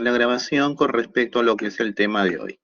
la grabación con respecto a lo que es el tema de hoy.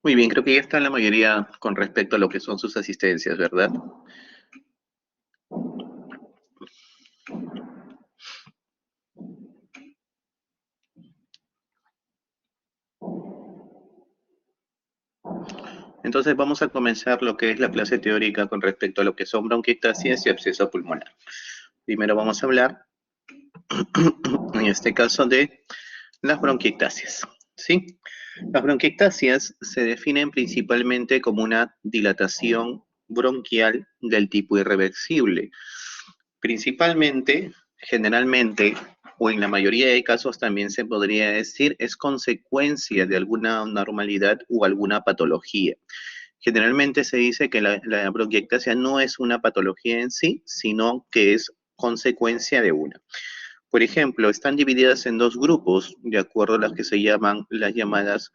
Muy bien, creo que ya está la mayoría con respecto a lo que son sus asistencias, ¿verdad? Entonces vamos a comenzar lo que es la clase teórica con respecto a lo que son bronquiectasias y absceso pulmonar. Primero vamos a hablar, en este caso, de las bronquiectasias, ¿sí? Las bronquiectasias se definen principalmente como una dilatación bronquial del tipo irreversible. Principalmente, generalmente, o en la mayoría de casos también se podría decir, es consecuencia de alguna anormalidad o alguna patología. Generalmente se dice que la bronquiectasia no es una patología en sí, sino que es consecuencia de una. Por ejemplo, están divididas en dos grupos, de acuerdo a las que se llaman las llamadas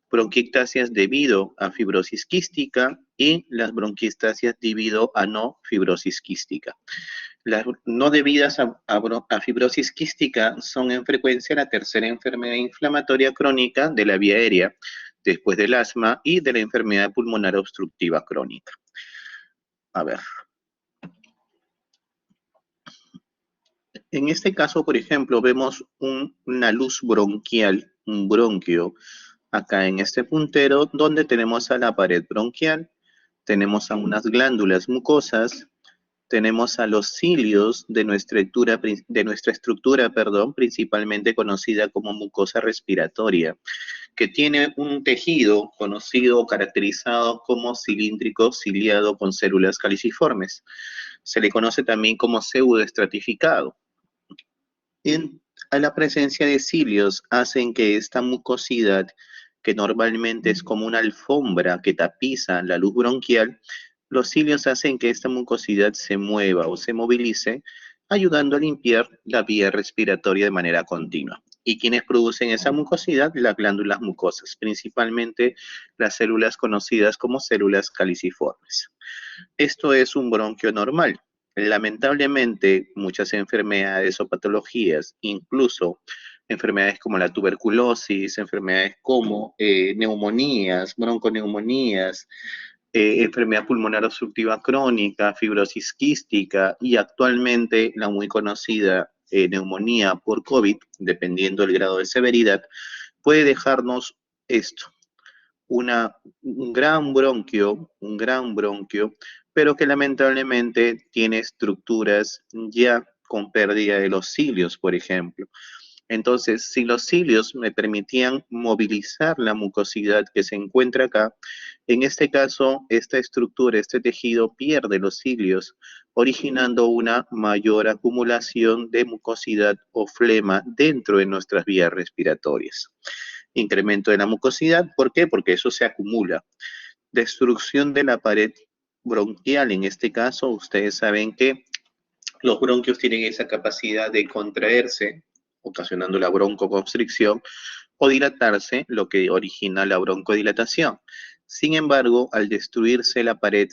bronquiectasias debido a fibrosis quística y las bronquiectasias debido a no fibrosis quística. Las no debidas a fibrosis quística son en frecuencia la tercera enfermedad inflamatoria crónica de la vía aérea, después del asma y de la enfermedad pulmonar obstructiva crónica. A ver. En este caso, por ejemplo, vemos una luz bronquial, un bronquio, acá en este puntero, donde tenemos a la pared bronquial, tenemos a unas glándulas mucosas, tenemos a los cilios de nuestra estructura, principalmente conocida como mucosa respiratoria, que tiene un tejido conocido o caracterizado como cilíndrico ciliado con células caliciformes. Se le conoce también como pseudoestratificado. A la presencia de cilios hacen que esta mucosidad, que normalmente es como una alfombra que tapiza la luz bronquial, los cilios hacen que esta mucosidad se mueva o se movilice, ayudando a limpiar la vía respiratoria de manera continua. ¿Y quienes producen esa mucosidad? Las glándulas mucosas, principalmente las células conocidas como células caliciformes. Esto es un bronquio normal. Lamentablemente, muchas enfermedades o patologías, incluso enfermedades como la tuberculosis, enfermedades como neumonías, bronconeumonías, enfermedad pulmonar obstructiva crónica, fibrosis quística y actualmente la muy conocida neumonía por COVID, dependiendo del grado de severidad, puede dejarnos esto, un gran bronquio, pero que lamentablemente tiene estructuras ya con pérdida de los cilios, por ejemplo. Entonces, si los cilios me permitían movilizar la mucosidad que se encuentra acá, en este caso, esta estructura, este tejido pierde los cilios, originando una mayor acumulación de mucosidad o flema dentro de nuestras vías respiratorias. Incremento de la mucosidad, ¿por qué? Porque eso se acumula. Destrucción de la pared bronquial, en este caso, ustedes saben que los bronquios tienen esa capacidad de contraerse, ocasionando la broncoconstricción, o dilatarse, lo que origina la broncodilatación. Sin embargo, al destruirse la pared,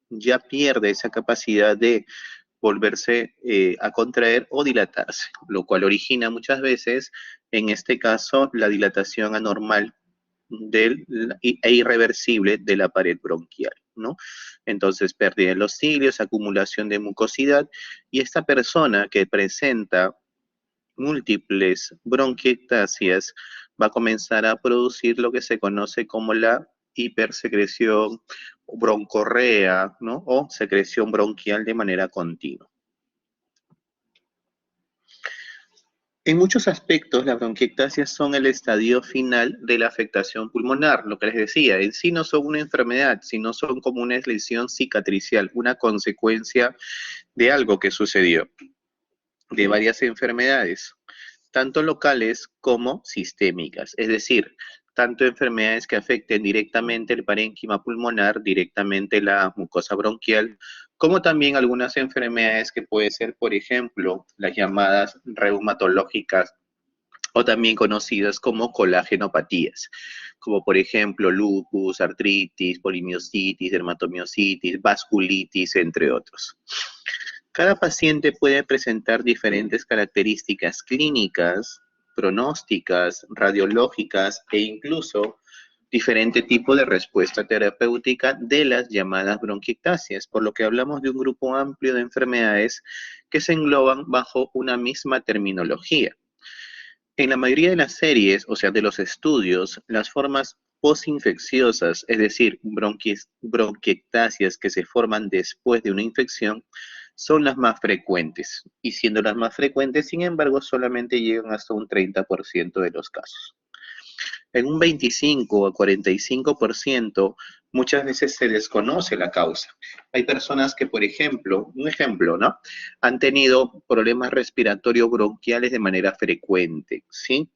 ya pierde esa capacidad de volverse a contraer o dilatarse, lo cual origina muchas veces, en este caso, la dilatación anormal e irreversible de la pared bronquial, ¿no? Entonces, pérdida de los cilios, acumulación de mucosidad, y esta persona que presenta múltiples bronquiectasias va a comenzar a producir lo que se conoce como la hipersecreción broncorrea, ¿no? O secreción bronquial de manera continua. En muchos aspectos, las bronquiectasias son el estadio final de la afectación pulmonar, lo que les decía, en sí no son una enfermedad, sino son como una lesión cicatricial, una consecuencia de algo que sucedió, de varias enfermedades, tanto locales como sistémicas, es decir, tanto enfermedades que afecten directamente el parénquima pulmonar, directamente la mucosa bronquial, como también algunas enfermedades que puede ser, por ejemplo, las llamadas reumatológicas o también conocidas como colagenopatías, como por ejemplo lupus, artritis, polimiositis, dermatomiositis, vasculitis, entre otros. Cada paciente puede presentar diferentes características clínicas, pronósticas, radiológicas e incluso diferente tipo de respuesta terapéutica de las llamadas bronquiectasias, por lo que hablamos de un grupo amplio de enfermedades que se engloban bajo una misma terminología. En la mayoría de las series, o sea, de los estudios, las formas posinfecciosas, es decir, bronquiectasias que se forman después de una infección, son las más frecuentes. Y siendo las más frecuentes, sin embargo, solamente llegan hasta un 30% de los casos. En un 25 a 45% muchas veces se desconoce la causa. Hay personas que, por ejemplo, un ejemplo, ¿no? Han tenido problemas respiratorios bronquiales de manera frecuente, ¿sí?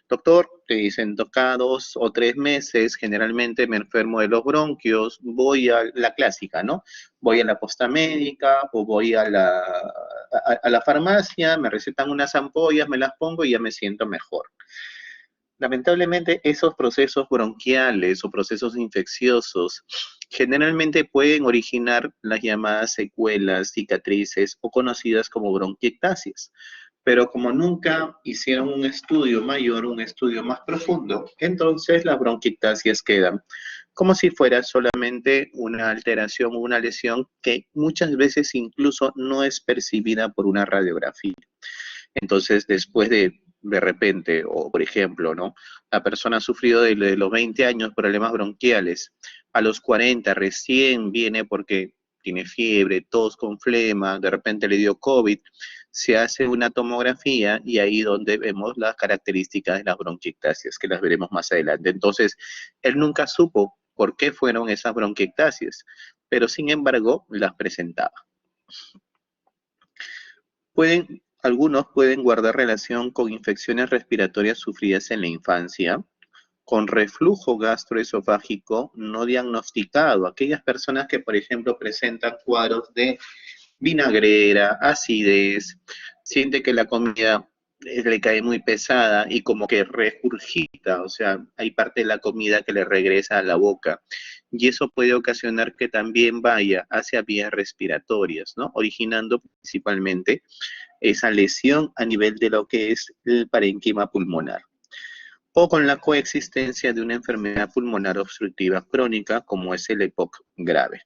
Doctor, te dicen, cada 2 o 3 meses, generalmente me enfermo de los bronquios, voy a la clásica, ¿no? Voy a la posta médica o voy a la farmacia, me recetan unas ampollas, me las pongo y ya me siento mejor. Lamentablemente, esos procesos bronquiales o procesos infecciosos generalmente pueden originar las llamadas secuelas, cicatrices o conocidas como bronquiectasias. Pero como nunca hicieron un estudio mayor, un estudio más profundo, entonces las bronquiectasias quedan como si fuera solamente una alteración o una lesión que muchas veces incluso no es percibida por una radiografía. Entonces, después de repente, o por ejemplo, ¿no? La persona ha sufrido de los 20 años problemas bronquiales, a los 40 recién viene porque tiene fiebre, tos con flema, de repente le dio COVID, se hace una tomografía y ahí donde vemos las características de las bronquiectasias, que las veremos más adelante. Entonces, él nunca supo por qué fueron esas bronquiectasias, pero sin embargo las presentaba. Algunos pueden guardar relación con infecciones respiratorias sufridas en la infancia, con reflujo gastroesofágico no diagnosticado, aquellas personas que, por ejemplo, presentan cuadros de vinagrera, acidez, siente que la comida le cae muy pesada y como que regurgita, o sea, hay parte de la comida que le regresa a la boca. Y eso puede ocasionar que también vaya hacia vías respiratorias, ¿no? Originando principalmente esa lesión a nivel de lo que es el parénquima pulmonar, o con la coexistencia de una enfermedad pulmonar obstructiva crónica como es el EPOC grave.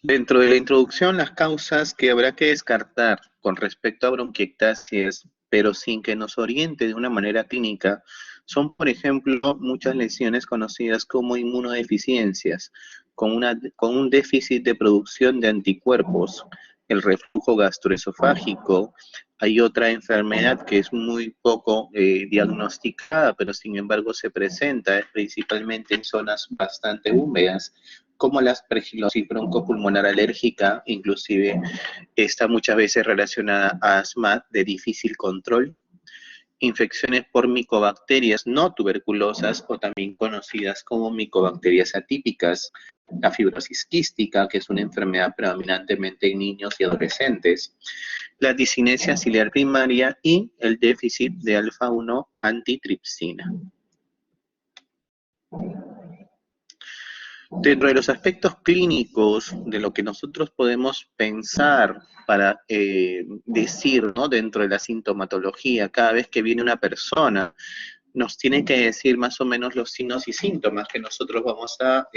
Dentro de la introducción, las causas que habrá que descartar con respecto a bronquiectasias, pero sin que nos oriente de una manera clínica, son, por ejemplo, muchas lesiones conocidas como inmunodeficiencias, con un déficit de producción de anticuerpos, el reflujo gastroesofágico. Hay otra enfermedad que es muy poco diagnosticada, pero sin embargo se presenta principalmente en zonas bastante húmedas, como la aspergilosis broncopulmonar alérgica, inclusive está muchas veces relacionada a asma de difícil control, infecciones por micobacterias no tuberculosas o también conocidas como micobacterias atípicas, la fibrosis quística, que es una enfermedad predominantemente en niños y adolescentes, la disinesia ciliar primaria y el déficit de alfa-1 antitripsina. Dentro de los aspectos clínicos de lo que nosotros podemos pensar para decir, ¿no? Dentro de la sintomatología, cada vez que viene una persona, nos tiene que decir más o menos los signos y síntomas que nosotros vamos a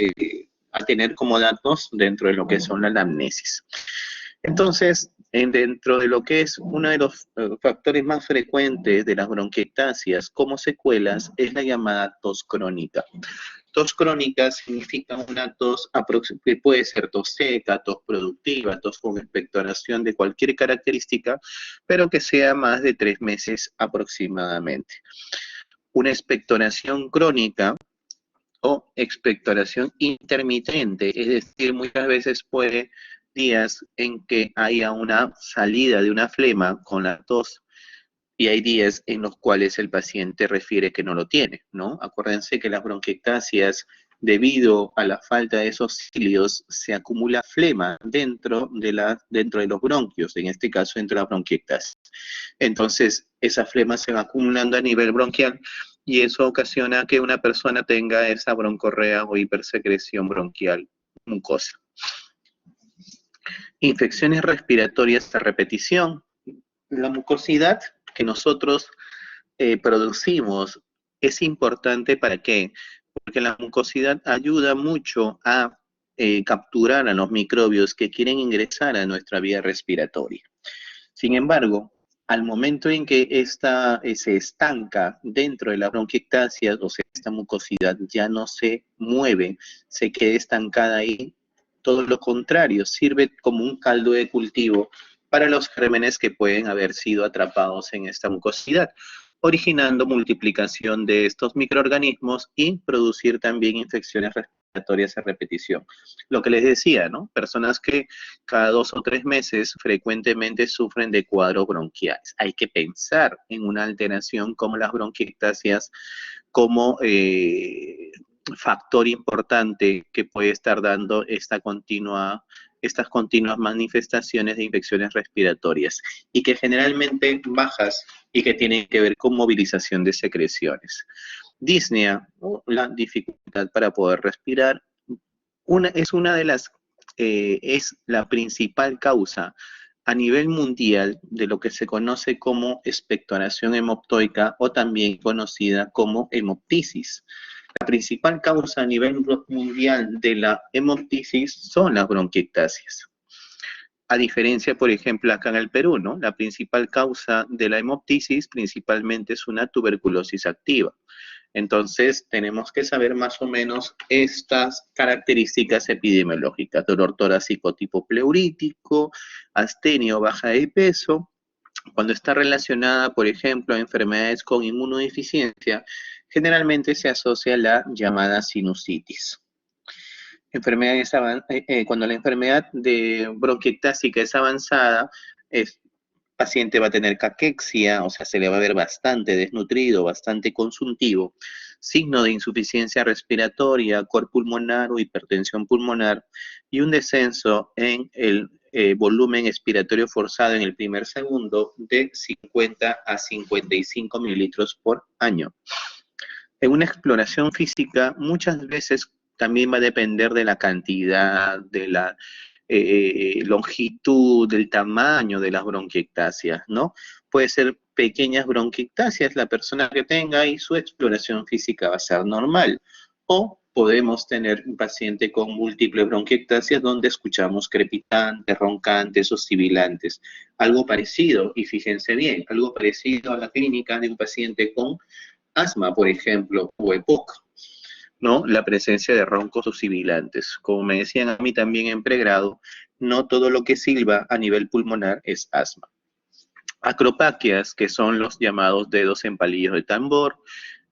tener como datos dentro de lo que son la anamnesis. Entonces, dentro de lo que es uno de los factores más frecuentes de las bronquiectasias como secuelas es la llamada tos crónica. Tos crónica significa una tos que puede ser tos seca, tos productiva, tos con expectoración de cualquier característica, pero que sea más de 3 meses aproximadamente. Una expectoración crónica o expectoración intermitente, es decir, muchas veces puede días en que haya una salida de una flema con la tos y hay días en los cuales el paciente refiere que no lo tiene, ¿no? Acuérdense que las bronquiectasias, debido a la falta de esos cilios, se acumula flema dentro de los bronquios, en este caso dentro de las bronquiectasias. Entonces, esa flema se va acumulando a nivel bronquial y eso ocasiona que una persona tenga esa broncorrea o hipersecreción bronquial mucosa. Infecciones respiratorias a repetición. La mucosidad que nosotros producimos es importante. ¿Para qué? Porque la mucosidad ayuda mucho a capturar a los microbios que quieren ingresar a nuestra vía respiratoria. Sin embargo, al momento en que esta se estanca dentro de la bronquiectasia, o sea, esta mucosidad ya no se mueve, se queda estancada ahí, todo lo contrario, sirve como un caldo de cultivo para los gérmenes que pueden haber sido atrapados en esta mucosidad, originando multiplicación de estos microorganismos y producir también infecciones respiratorias a repetición. Lo que les decía, ¿no? Personas que cada 2 o 3 meses frecuentemente sufren de cuadros bronquiales. Hay que pensar en una alteración como las bronquiectasias como factor importante que puede estar dando estas continuas manifestaciones de infecciones respiratorias y que generalmente bajas y que tienen que ver con movilización de secreciones. Disnea, ¿no? La dificultad para poder respirar, es la principal causa a nivel mundial de lo que se conoce como expectoración hemoptoica o también conocida como hemoptisis. La principal causa a nivel mundial de la hemoptisis son las bronquiectasias. A diferencia, por ejemplo, acá en el Perú, ¿no? La principal causa de la hemoptisis principalmente es una tuberculosis activa. Entonces, tenemos que saber más o menos estas características epidemiológicas: dolor torácico tipo pleurítico, astenia o baja de peso. Cuando está relacionada, por ejemplo, a enfermedades con inmunodeficiencia, generalmente se asocia a la llamada sinusitis. Cuando la enfermedad de bronquiectásica es avanzada, el paciente va a tener caquexia, o sea, se le va a ver bastante desnutrido, bastante consuntivo, signo de insuficiencia respiratoria, cor pulmonar o hipertensión pulmonar, y un descenso en el volumen expiratorio forzado en el primer segundo de 50 a 55 mililitros por año. En una exploración física, muchas veces también va a depender de la cantidad, de la longitud, del tamaño de las bronquiectasias, ¿no? Puede ser pequeñas bronquiectasias la persona que tenga y su exploración física va a ser normal. O podemos tener un paciente con múltiples bronquiectasias donde escuchamos crepitantes, roncantes o sibilantes. Algo parecido, y fíjense bien, algo parecido a la clínica de un paciente con asma, por ejemplo, o EPOC, ¿no? La presencia de roncos o sibilantes. Como me decían a mí también en pregrado, no todo lo que silba a nivel pulmonar es asma. Acropaquias, que son los llamados dedos en palillos de tambor,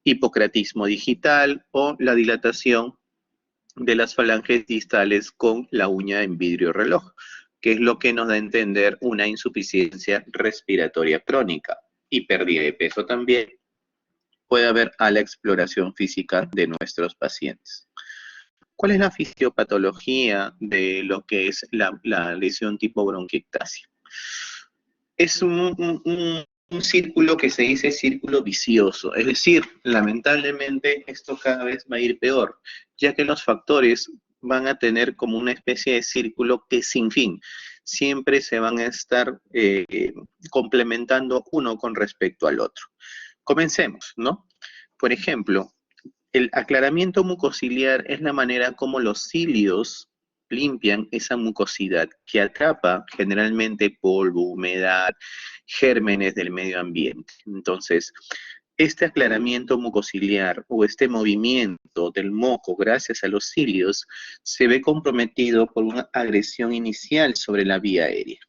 hipocratismo digital o la dilatación de las falanges distales con la uña en vidrio reloj, que es lo que nos da a entender una insuficiencia respiratoria crónica y pérdida de peso también. Puede haber a la exploración física de nuestros pacientes. ¿Cuál es la fisiopatología de lo que es la lesión tipo bronquiectasia? Es un círculo que se dice círculo vicioso, es decir, lamentablemente esto cada vez va a ir peor, ya que los factores van a tener como una especie de círculo que sin fin, siempre se van a estar complementando uno con respecto al otro. Comencemos, ¿no? Por ejemplo, el aclaramiento mucociliar es la manera como los cilios limpian esa mucosidad que atrapa generalmente polvo, humedad, gérmenes del medio ambiente. Entonces, este aclaramiento mucociliar o este movimiento del moco gracias a los cilios se ve comprometido por una agresión inicial sobre la vía aérea,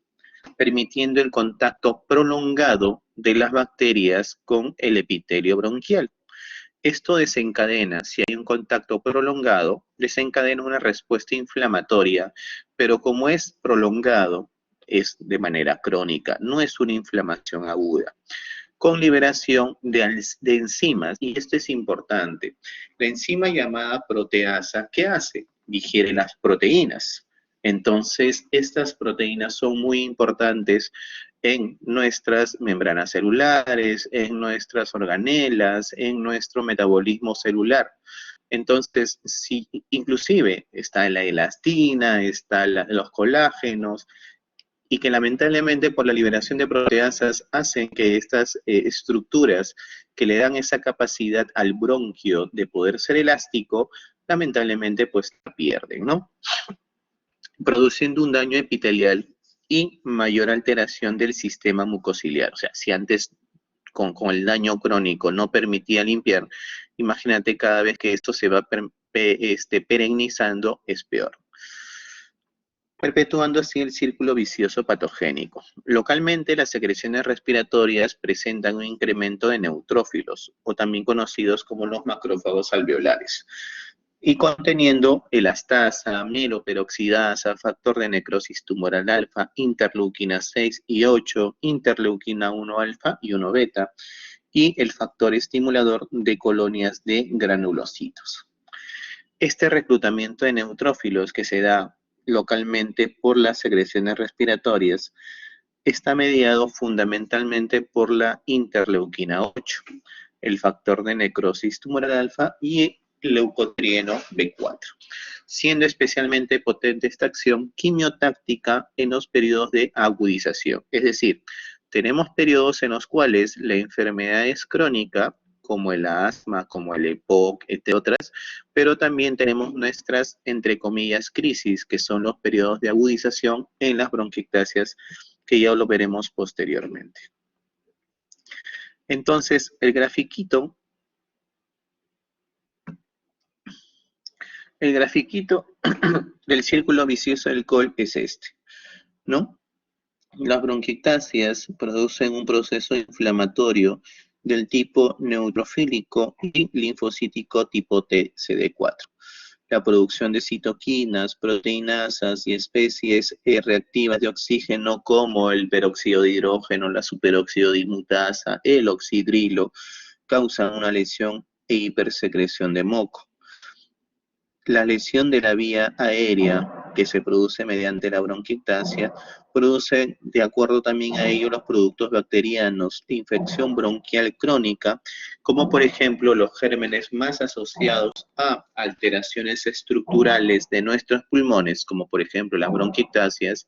permitiendo el contacto prolongado de las bacterias con el epitelio bronquial. Esto desencadena, si hay un contacto prolongado, desencadena una respuesta inflamatoria, pero como es prolongado, es de manera crónica, no es una inflamación aguda, con liberación de enzimas, y esto es importante. La enzima llamada proteasa, ¿qué hace? Digiere las proteínas. Entonces, estas proteínas son muy importantes en nuestras membranas celulares, en nuestras organelas, en nuestro metabolismo celular. Entonces, si inclusive está la elastina, los colágenos, y que lamentablemente por la liberación de proteasas hacen que estas estructuras que le dan esa capacidad al bronquio de poder ser elástico, lamentablemente pues la pierden, ¿no? Produciendo un daño epitelial y mayor alteración del sistema mucociliar. O sea, si antes con el daño crónico no permitía limpiar, imagínate cada vez que esto se va perennizando, es peor, perpetuando así el círculo vicioso patogénico. Localmente, las secreciones respiratorias presentan un incremento de neutrófilos, o también conocidos como los macrófagos alveolares, y conteniendo elastasa, mieloperoxidasa, factor de necrosis tumoral alfa, interleuquina 6 y 8, interleuquina 1 alfa y 1 beta, y el factor estimulador de colonias de granulocitos. Este reclutamiento de neutrófilos que se da localmente por las secreciones respiratorias está mediado fundamentalmente por la interleuquina 8, el factor de necrosis tumoral alfa y el leucotrieno B4, siendo especialmente potente esta acción quimiotáctica en los periodos de agudización. Es decir, tenemos periodos en los cuales la enfermedad es crónica, como el asma, como el EPOC, entre otras, pero también tenemos nuestras, entre comillas, crisis, que son los periodos de agudización en las bronquiectasias, que ya lo veremos posteriormente. Entonces, el grafiquito del círculo vicioso del COL es este, ¿no? Las bronquiectasias producen un proceso inflamatorio del tipo neutrofílico y linfocítico tipo TCD4. La producción de citoquinas, proteinasas y especies reactivas de oxígeno como el peróxido de hidrógeno, la superóxido dismutasa, el oxidrilo, causan una lesión e hipersecreción de moco. La lesión de la vía aérea que se produce mediante la bronquiectasia produce, de acuerdo también a ello, los productos bacterianos de infección bronquial crónica, como por ejemplo los gérmenes más asociados a alteraciones estructurales de nuestros pulmones, como por ejemplo las bronquiectasias,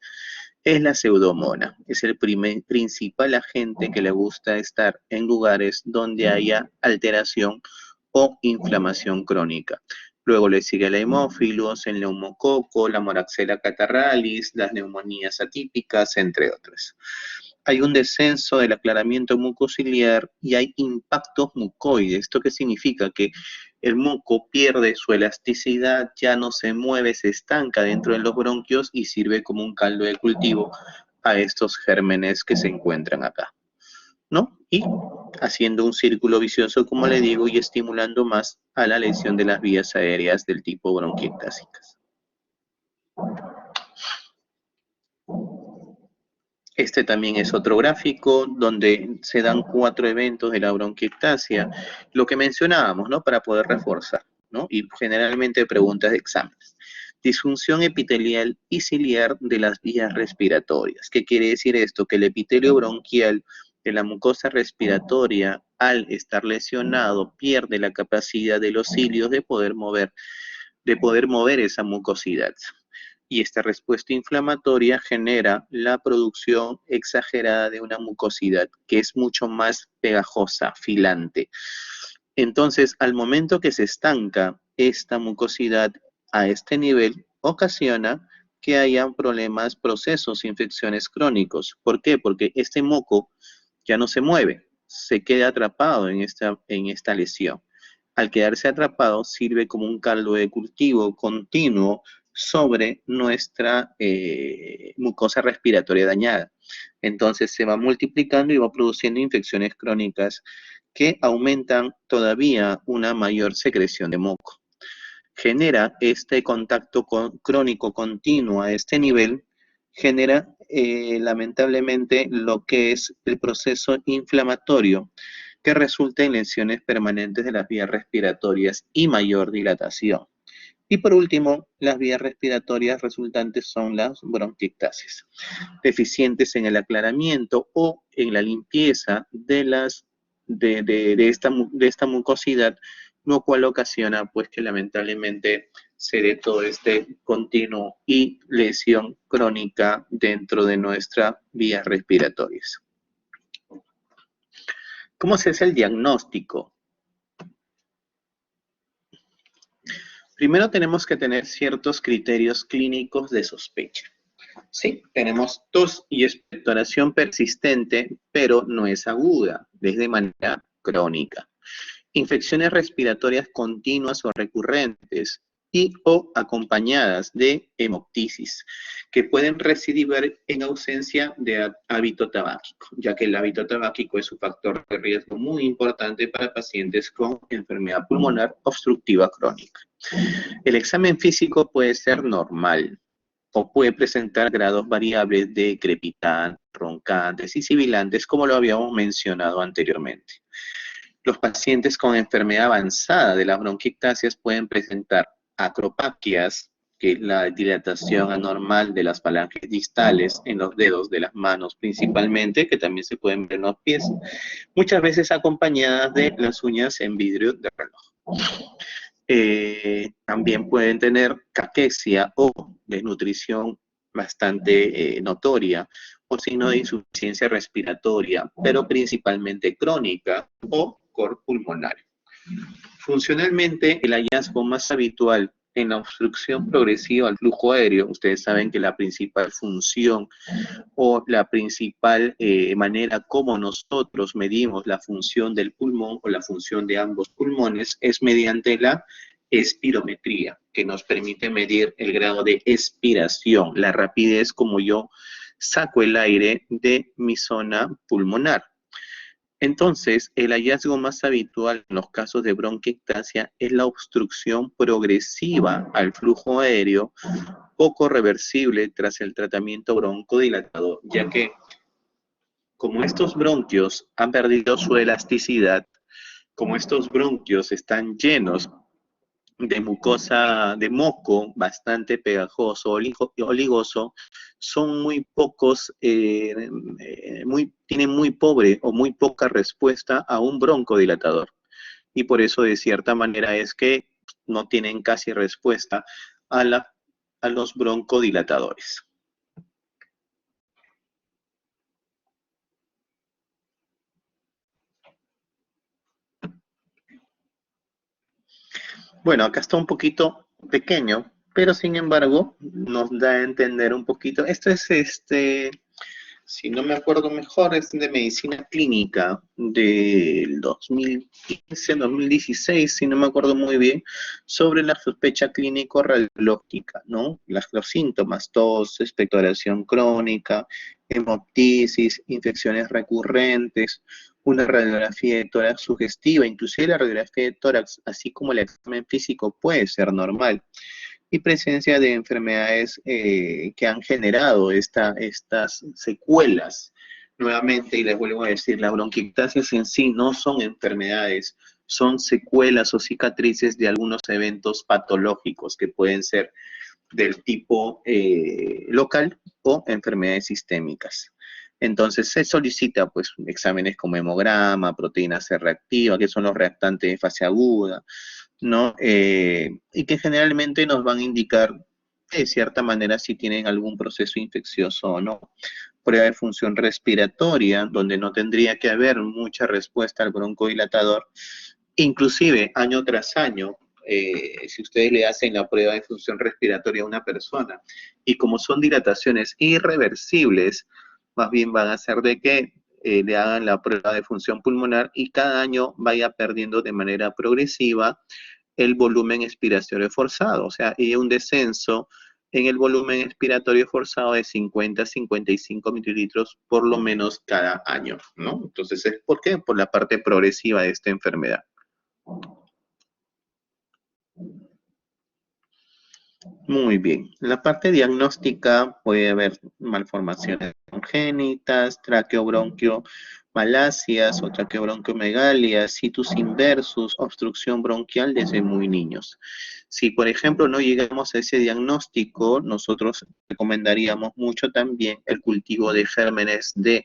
es la pseudomonas. Es el principal agente que le gusta estar en lugares donde haya alteración o inflamación crónica. Luego le sigue la hemófilos, el neumococo, la moraxella catarralis, las neumonías atípicas, entre otras. Hay un descenso del aclaramiento mucociliar y hay impactos mucoides. ¿Esto qué significa? Que el moco pierde su elasticidad, ya no se mueve, se estanca dentro de los bronquios y sirve como un caldo de cultivo a estos gérmenes que se encuentran acá, ¿no? Y haciendo un círculo vicioso, como le digo, y estimulando más a la lesión de las vías aéreas del tipo bronquiectásicas. Este también es otro gráfico donde se dan 4 eventos de la bronquiectasia, lo que mencionábamos, ¿no? Para poder reforzar, ¿no? Y generalmente preguntas de exámenes. Disfunción epitelial y ciliar de las vías respiratorias. ¿Qué quiere decir esto? Que el epitelio bronquial de la mucosa respiratoria, al estar lesionado, pierde la capacidad de los cilios de poder mover esa mucosidad. Y esta respuesta inflamatoria genera la producción exagerada de una mucosidad que es mucho más pegajosa, filante. Entonces, al momento que se estanca esta mucosidad a este nivel, ocasiona que haya problemas, procesos, infecciones crónicos. ¿Por qué? Porque este moco ya no se mueve, se queda atrapado en esta lesión. Al quedarse atrapado, sirve como un caldo de cultivo continuo sobre nuestra mucosa respiratoria dañada. Entonces se va multiplicando y va produciendo infecciones crónicas que aumentan todavía una mayor secreción de moco. Genera este contacto crónico continuo a este nivel, genera lamentablemente lo que es el proceso inflamatorio que resulta en lesiones permanentes de las vías respiratorias y mayor dilatación. Y por último, las vías respiratorias resultantes son las bronquiectasias, deficientes en el aclaramiento o en la limpieza de esta mucosidad, lo cual ocasiona pues que lamentablemente se dé todo este continuo y lesión crónica dentro de nuestras vías respiratorias. ¿Cómo se hace el diagnóstico? Primero tenemos que tener ciertos criterios clínicos de sospecha. Sí, tenemos tos y expectoración persistente, pero no es aguda, es de manera crónica. Infecciones respiratorias continuas o recurrentes y o acompañadas de hemoptisis, que pueden recidir en ausencia de hábito tabáquico, ya que el hábito tabáquico es un factor de riesgo muy importante para pacientes con enfermedad pulmonar obstructiva crónica. El examen físico puede ser normal o puede presentar grados variables de crepitantes, roncantes y sibilantes, como lo habíamos mencionado anteriormente. Los pacientes con enfermedad avanzada de las bronquiectasias pueden presentar acropaquias, que es la dilatación anormal de las falanges distales en los dedos de las manos principalmente, que también se pueden ver en los pies, muchas veces acompañadas de las uñas en vidrio de reloj. También pueden tener caquesia o desnutrición bastante notoria, o signo de insuficiencia respiratoria, pero principalmente crónica o cor pulmonar. Funcionalmente, el hallazgo más habitual en la obstrucción progresiva al flujo aéreo, ustedes saben que la principal función o la principal manera como nosotros medimos la función del pulmón o la función de ambos pulmones es mediante la espirometría, que nos permite medir el grado de expiración, la rapidez como yo saco el aire de mi zona pulmonar. Entonces, el hallazgo más habitual en los casos de bronquiectasia es la obstrucción progresiva al flujo aéreo, poco reversible tras el tratamiento broncodilatador, ya que como estos bronquios han perdido su elasticidad, como estos bronquios están llenos de mucosa, de moco bastante pegajoso, oligoso, son muy pocos, tienen muy pobre o muy poca respuesta a un broncodilatador. Y por eso, de cierta manera, es que no tienen casi respuesta a los broncodilatadores. Bueno, acá está un poquito pequeño, pero sin embargo nos da a entender un poquito. Esto es si no me acuerdo mejor, es de medicina clínica del 2015, 2016, si no me acuerdo muy bien, sobre la sospecha clínico-radiológica, ¿no? Los síntomas, tos, expectoración crónica, hemoptisis, infecciones recurrentes, una radiografía de tórax sugestiva, inclusive la radiografía de tórax, así como el examen físico, puede ser normal y presencia de enfermedades que han generado estas secuelas. Nuevamente, y les vuelvo a decir, las bronquiectasias en sí no son enfermedades, son secuelas o cicatrices de algunos eventos patológicos que pueden ser del tipo local o enfermedades sistémicas. Entonces se solicita pues exámenes como hemograma, proteína C reactiva, que son los reactantes de fase aguda, ¿no? Y que generalmente nos van a indicar de cierta manera si tienen algún proceso infeccioso o no. Prueba de función respiratoria, donde no tendría que haber mucha respuesta al broncodilatador, inclusive año tras año, si ustedes le hacen la prueba de función respiratoria a una persona, y como son dilataciones irreversibles, más bien van a ser de que le hagan la prueba de función pulmonar y cada año vaya perdiendo de manera progresiva el volumen expiratorio forzado, o sea, y un descenso en el volumen expiratorio forzado de 50 a 55 mililitros por lo menos cada año, ¿no? Entonces, ¿por qué? Por la parte progresiva de esta enfermedad. Muy bien. La parte diagnóstica puede haber malformaciones congénitas, traqueobronquiomalacias o traqueobronquiomegalias, situs inversus, obstrucción bronquial desde muy niños. Si, por ejemplo, no llegamos a ese diagnóstico, nosotros recomendaríamos mucho también el cultivo de gérmenes de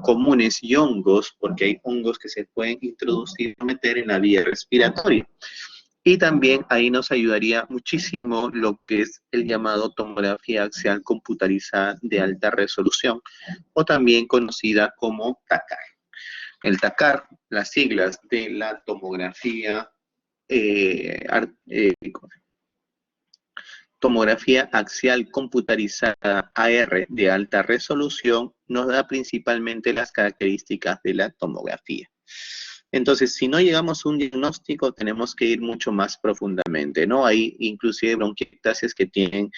comunes y hongos, porque hay hongos que se pueden introducir y meter en la vía respiratoria. Y también ahí nos ayudaría muchísimo lo que es el llamado tomografía axial computarizada de alta resolución, o también conocida como TACAR. El TACAR, las siglas de la tomografía, tomografía axial computarizada AR de alta resolución, nos da principalmente las características de la tomografía. Entonces, si no llegamos a un diagnóstico, tenemos que ir mucho más profundamente, ¿no? Hay inclusive bronquiectasias que tienen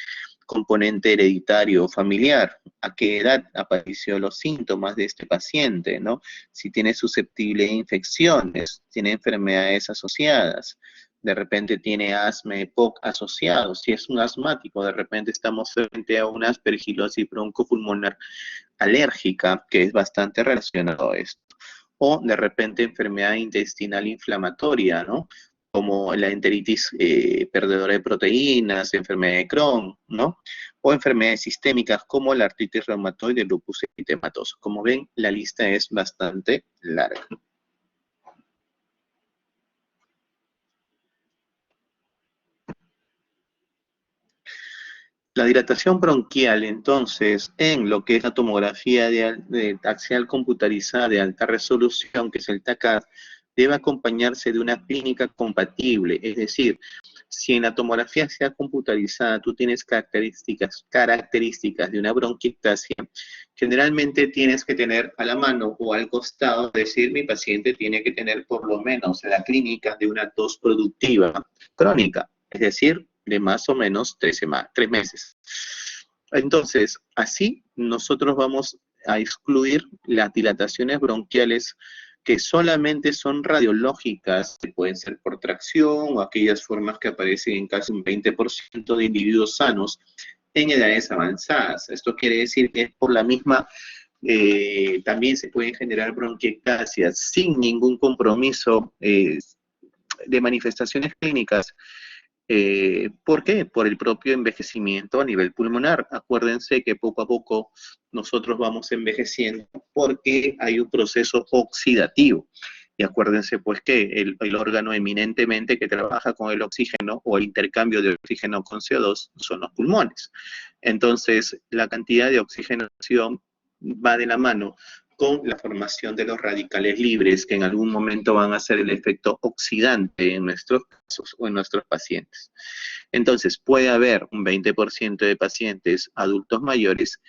componente hereditario familiar. ¿A qué edad apareció los síntomas de este paciente, no? Si tiene susceptible a infecciones, tiene enfermedades asociadas, de repente tiene asma EPOC asociado. Si es un asmático, de repente estamos frente a una aspergilosis broncopulmonar alérgica, que es bastante relacionado a esto. O de repente enfermedad intestinal inflamatoria, ¿no? Como la enteritis perdedora de proteínas, enfermedad de Crohn, ¿no? O enfermedades sistémicas como la artritis reumatoide, lupus eritematoso. Como ven, la lista es bastante larga. La dilatación bronquial, entonces, en lo que es la tomografía de axial computarizada de alta resolución, que es el TACAR, debe acompañarse de una clínica compatible, es decir, si en la tomografía axial computarizada tú tienes características de una bronquiectasia, generalmente tienes que tener a la mano o al costado, es decir, mi paciente tiene que tener por lo menos la clínica de una tos productiva crónica, es decir, de más o menos 3 meses. Entonces, así nosotros vamos a excluir las dilataciones bronquiales que solamente son radiológicas, que pueden ser por tracción o aquellas formas que aparecen en casi un 20% de individuos sanos en edades avanzadas. Esto quiere decir que es por la misma, también se pueden generar bronquiectasias sin ningún compromiso de manifestaciones clínicas. ¿Por qué? Por el propio envejecimiento a nivel pulmonar. Acuérdense que poco a poco nosotros vamos envejeciendo porque hay un proceso oxidativo. Y acuérdense pues que el órgano eminentemente que trabaja con el oxígeno o el intercambio de oxígeno con CO2 son los pulmones. Entonces, la cantidad de oxigenación va de la mano con la formación de los radicales libres que en algún momento van a hacer el efecto oxidante en nuestros casos o en nuestros pacientes. Entonces, puede haber un 20% de pacientes adultos mayores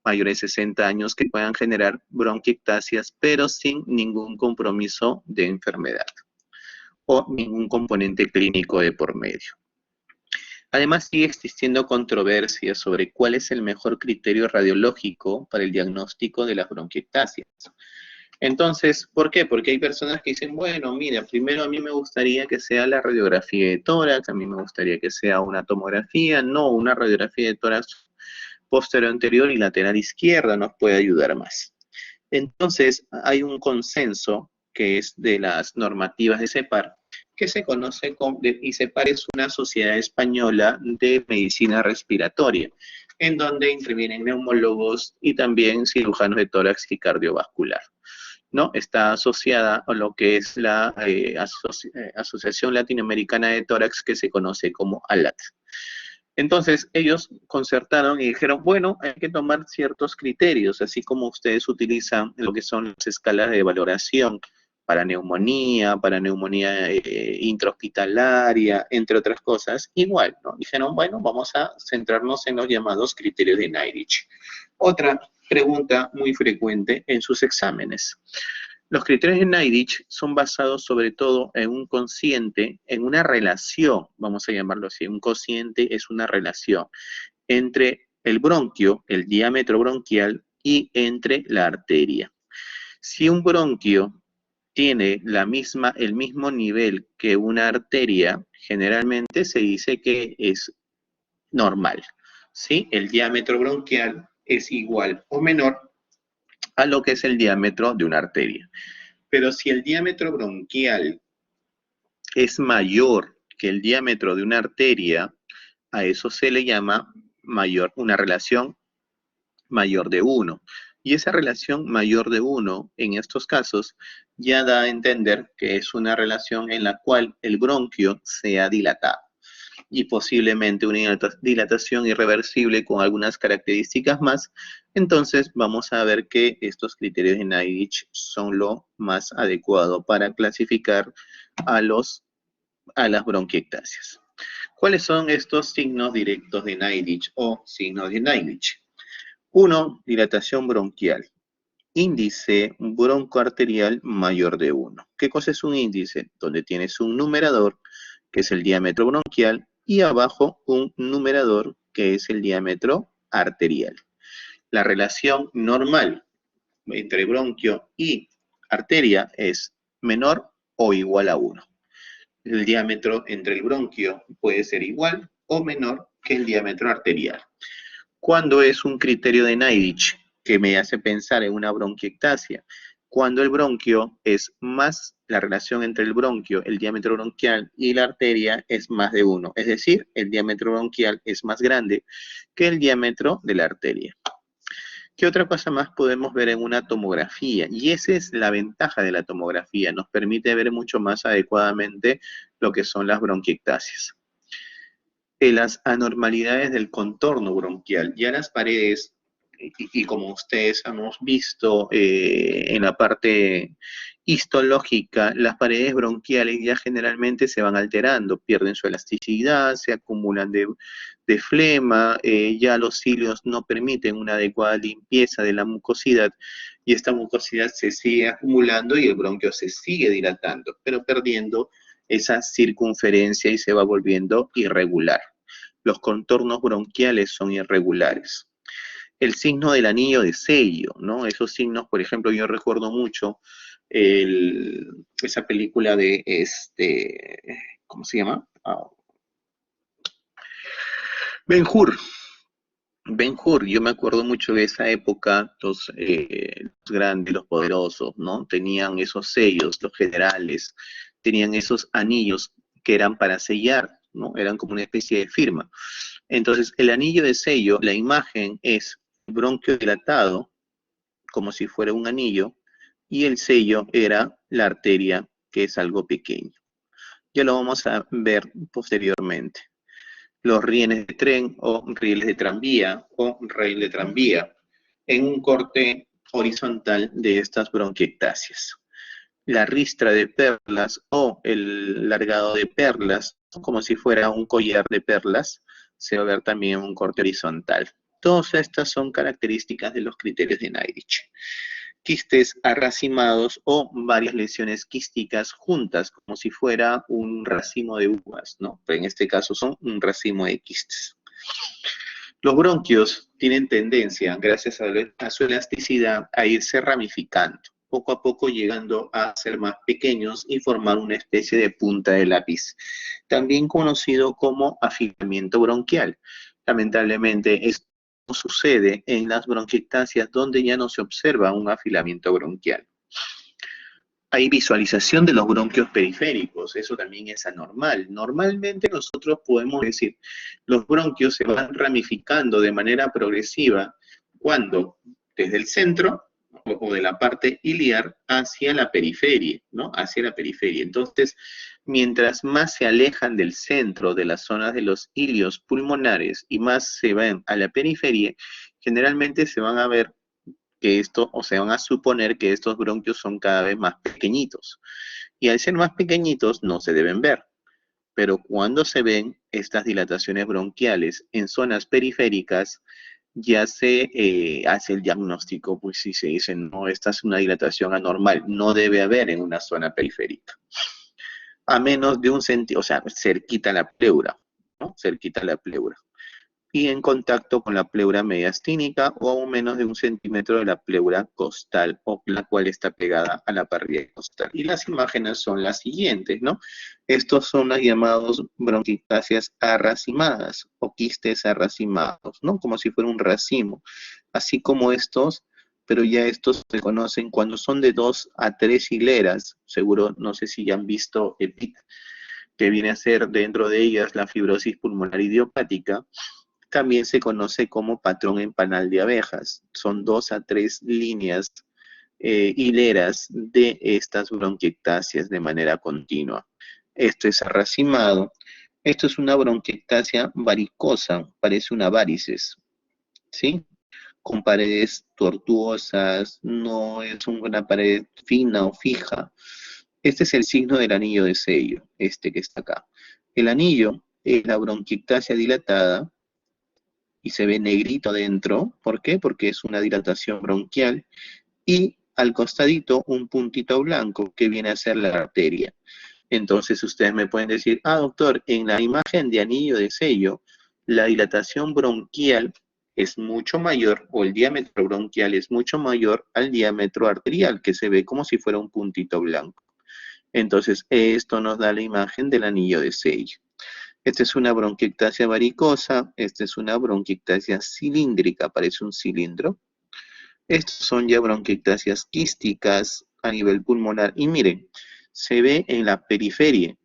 mayores de 60 años que puedan generar bronquiectasias, pero sin ningún compromiso de enfermedad o ningún componente clínico de por medio. Además, sigue existiendo controversia sobre cuál es el mejor criterio radiológico para el diagnóstico de las bronquiectasias. Entonces, ¿por qué? Porque hay personas que dicen, bueno, mira, primero a mí me gustaría que sea la radiografía de tórax, a mí me gustaría que sea una tomografía, no, una radiografía de tórax posterior anterior y lateral izquierda nos puede ayudar más. Entonces, hay un consenso que es de las normativas de CEPAR, que se conoce como, y CEPAR es una sociedad española de medicina respiratoria, en donde intervienen neumólogos y también cirujanos de tórax y cardiovascular, ¿no? Está asociada a lo que es la Asociación Latinoamericana de Tórax, que se conoce como ALAT. Entonces, ellos concertaron y dijeron, bueno, hay que tomar ciertos criterios, así como ustedes utilizan lo que son las escalas de valoración para neumonía intrahospitalaria, entre otras cosas, igual, ¿no? Dijeron, bueno, vamos a centrarnos en los llamados criterios de Nailich. Otra pregunta muy frecuente en sus exámenes. Los criterios de Nailich son basados sobre todo en un cociente, en una relación, vamos a llamarlo así, un cociente es una relación entre el bronquio, el diámetro bronquial, y entre la arteria. Si un bronquio tiene el mismo nivel que una arteria, generalmente se dice que es normal, ¿sí? El diámetro bronquial es igual o menor a lo que es el diámetro de una arteria. Pero si el diámetro bronquial es mayor que el diámetro de una arteria, a eso se le llama una relación mayor de 1. Y esa relación mayor de 1, en estos casos, ya da a entender que es una relación en la cual el bronquio se ha dilatado y posiblemente una dilatación irreversible con algunas características más. Entonces vamos a ver que estos criterios de Nailich son lo más adecuado para clasificar a las bronquiectasias. ¿Cuáles son estos signos directos de Nailich o signos de Nailich? 1. Dilatación bronquial. Índice broncoarterial mayor de 1. ¿Qué cosa es un índice? Donde tienes un numerador, que es el diámetro bronquial, y abajo un numerador, que es el diámetro arterial. La relación normal entre bronquio y arteria es menor o igual a 1. El diámetro entre el bronquio puede ser igual o menor que el diámetro arterial. ¿Cuándo es un criterio de Nailich que me hace pensar en una bronquiectasia? Cuando el bronquio es más, la relación entre el bronquio, el diámetro bronquial y la arteria es más de 1. Es decir, el diámetro bronquial es más grande que el diámetro de la arteria. ¿Qué otra cosa más podemos ver en una tomografía? Y esa es la ventaja de la tomografía, nos permite ver mucho más adecuadamente lo que son las bronquiectasias. Las anormalidades del contorno bronquial, ya las paredes, y como ustedes hemos visto en la parte histológica, las paredes bronquiales ya generalmente se van alterando, pierden su elasticidad, se acumulan de flema, ya los cilios no permiten una adecuada limpieza de la mucosidad y esta mucosidad se sigue acumulando y el bronquio se sigue dilatando, pero perdiendo esa circunferencia y se va volviendo irregular. Los contornos bronquiales son irregulares. El signo del anillo de sello, ¿no? Esos signos, por ejemplo, yo recuerdo mucho esa película de ¿cómo se llama? Ben-Hur. Ben-Hur, yo me acuerdo mucho de esa época, los grandes, los poderosos, ¿no? Tenían esos sellos, los generales, tenían esos anillos que eran para sellar, ¿no? Eran como una especie de firma. Entonces, el anillo de sello, la imagen es bronquio dilatado, como si fuera un anillo, y el sello era la arteria, que es algo pequeño. Ya lo vamos a ver posteriormente. Los rieles de tren o rieles de tranvía o rail de tranvía en un corte horizontal de estas bronquiectasias. La ristra de perlas o el largado de perlas, como si fuera un collar de perlas, se va a ver también en un corte horizontal. Todas estas son características de los criterios de Neidich. Quistes arracimados o varias lesiones quísticas juntas, como si fuera un racimo de uvas, ¿no? Pero en este caso son un racimo de quistes. Los bronquios tienen tendencia, gracias a su elasticidad, a irse ramificando, poco a poco llegando a ser más pequeños y formar una especie de punta de lápiz, también conocido como afilamiento bronquial. Lamentablemente, esto sucede en las bronquiectasias donde ya no se observa un afilamiento bronquial. Hay visualización de los bronquios periféricos, eso también es anormal. Normalmente nosotros podemos decir, los bronquios se van ramificando de manera progresiva cuando desde el centro o de la parte iliar hacia la periferia, ¿no? Hacia la periferia. Entonces, mientras más se alejan del centro, de las zonas de los ilios pulmonares y más se van a la periferia, generalmente se van a ver que esto, o se van a suponer que estos bronquios son cada vez más pequeñitos. Y al ser más pequeñitos no se deben ver. Pero cuando se ven estas dilataciones bronquiales en zonas periféricas, ya se hace el diagnóstico, pues si se dice, no, esta es una dilatación anormal, no debe haber en una zona periférica. A menos de un centímetro, o sea, cerquita a la pleura, ¿no? Cerquita a la pleura y en contacto con la pleura mediastínica o a menos de 1 centímetro de la pleura costal, o la cual está pegada a la parrilla costal. Y las imágenes son las siguientes, ¿no? Estos son los llamados bronquiectasias arracimadas o quistes arracimados, ¿no? Como si fuera un racimo. Así como estos, pero ya estos se conocen cuando son de 2 a 3 hileras. Seguro, no sé si ya han visto EPIC, que viene a ser dentro de ellas la fibrosis pulmonar idiopática. También se conoce como patrón en panal de abejas. Son 2 a 3 líneas, hileras de estas bronquiectasias de manera continua. Esto es arracimado. Esto es una bronquiectasia varicosa, parece una varices, ¿sí? Con paredes tortuosas, no es una pared fina o fija. Este es el signo del anillo de sello, este que está acá. El anillo es la bronquiectasia dilatada, y se ve negrito adentro. ¿Por qué? Porque es una dilatación bronquial. Y al costadito un puntito blanco que viene a ser la arteria. Entonces ustedes me pueden decir, doctor, en la imagen de anillo de sello, la dilatación bronquial es mucho mayor, o el diámetro bronquial es mucho mayor al diámetro arterial, que se ve como si fuera un puntito blanco. Entonces, esto nos da la imagen del anillo de sello. Esta es una bronquiectasia varicosa, esta es una bronquiectasia cilíndrica, parece un cilindro. Estos son ya bronquiectasias quísticas a nivel pulmonar. Y miren, se ve en la periferia.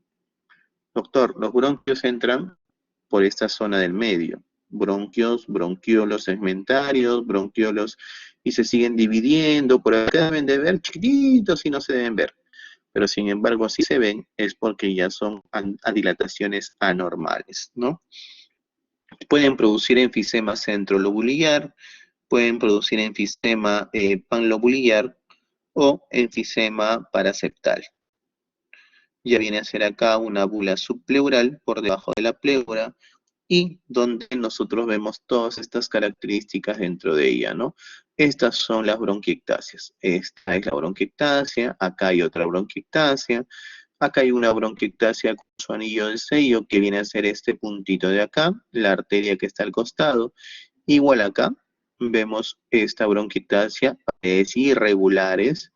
Doctor, los bronquios entran por esta zona del medio. Bronquios, bronquiolos segmentarios, bronquiolos, y se siguen dividiendo. Por acá deben de ver chiquititos y no se deben ver. Pero sin embargo, si se ven, es porque ya son dilataciones anormales, ¿no? Pueden producir enfisema centrolobular, pueden producir enfisema panlobular o enfisema paraseptal. Ya viene a ser acá una bula subpleural por debajo de la pleura y donde nosotros vemos todas estas características dentro de ella, ¿no? Estas son las bronquiectasias. Esta es la bronquiectasia, acá hay otra bronquiectasia, acá hay una bronquiectasia con su anillo de sello que viene a ser este puntito de acá, la arteria que está al costado. Igual acá vemos esta bronquiectasia, paredes irregulares,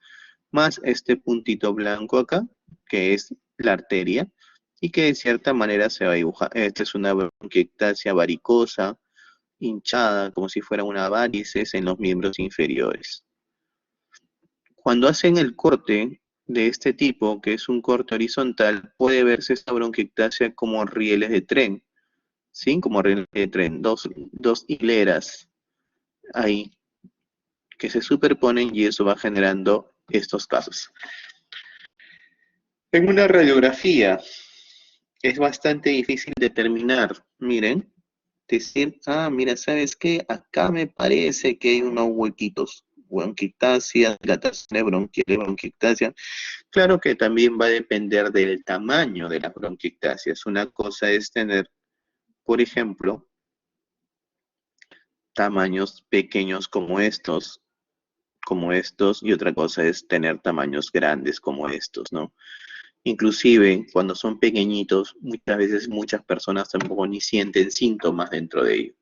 más este puntito blanco acá, que es la arteria, y que de cierta manera se va a dibujar. Esta es una bronquiectasia varicosa, hinchada, como si fuera una varices en los miembros inferiores. Cuando hacen el corte de este tipo, que es un corte horizontal, puede verse esta bronquiectasia como rieles de tren, ¿sí? Como rieles de tren, dos hileras ahí, que se superponen y eso va generando estos casos. En una radiografía es bastante difícil determinar, miren, decir, mira, ¿sabes qué? Acá me parece que hay unos huequitos, bronquiectasia, dilatación de bronquiectasia. Claro que también va a depender del tamaño de las bronquiectasias. Una cosa es tener, por ejemplo, tamaños pequeños como estos, y otra cosa es tener tamaños grandes como estos, ¿no? Inclusive, cuando son pequeñitos, muchas veces muchas personas tampoco ni sienten síntomas dentro de ellos.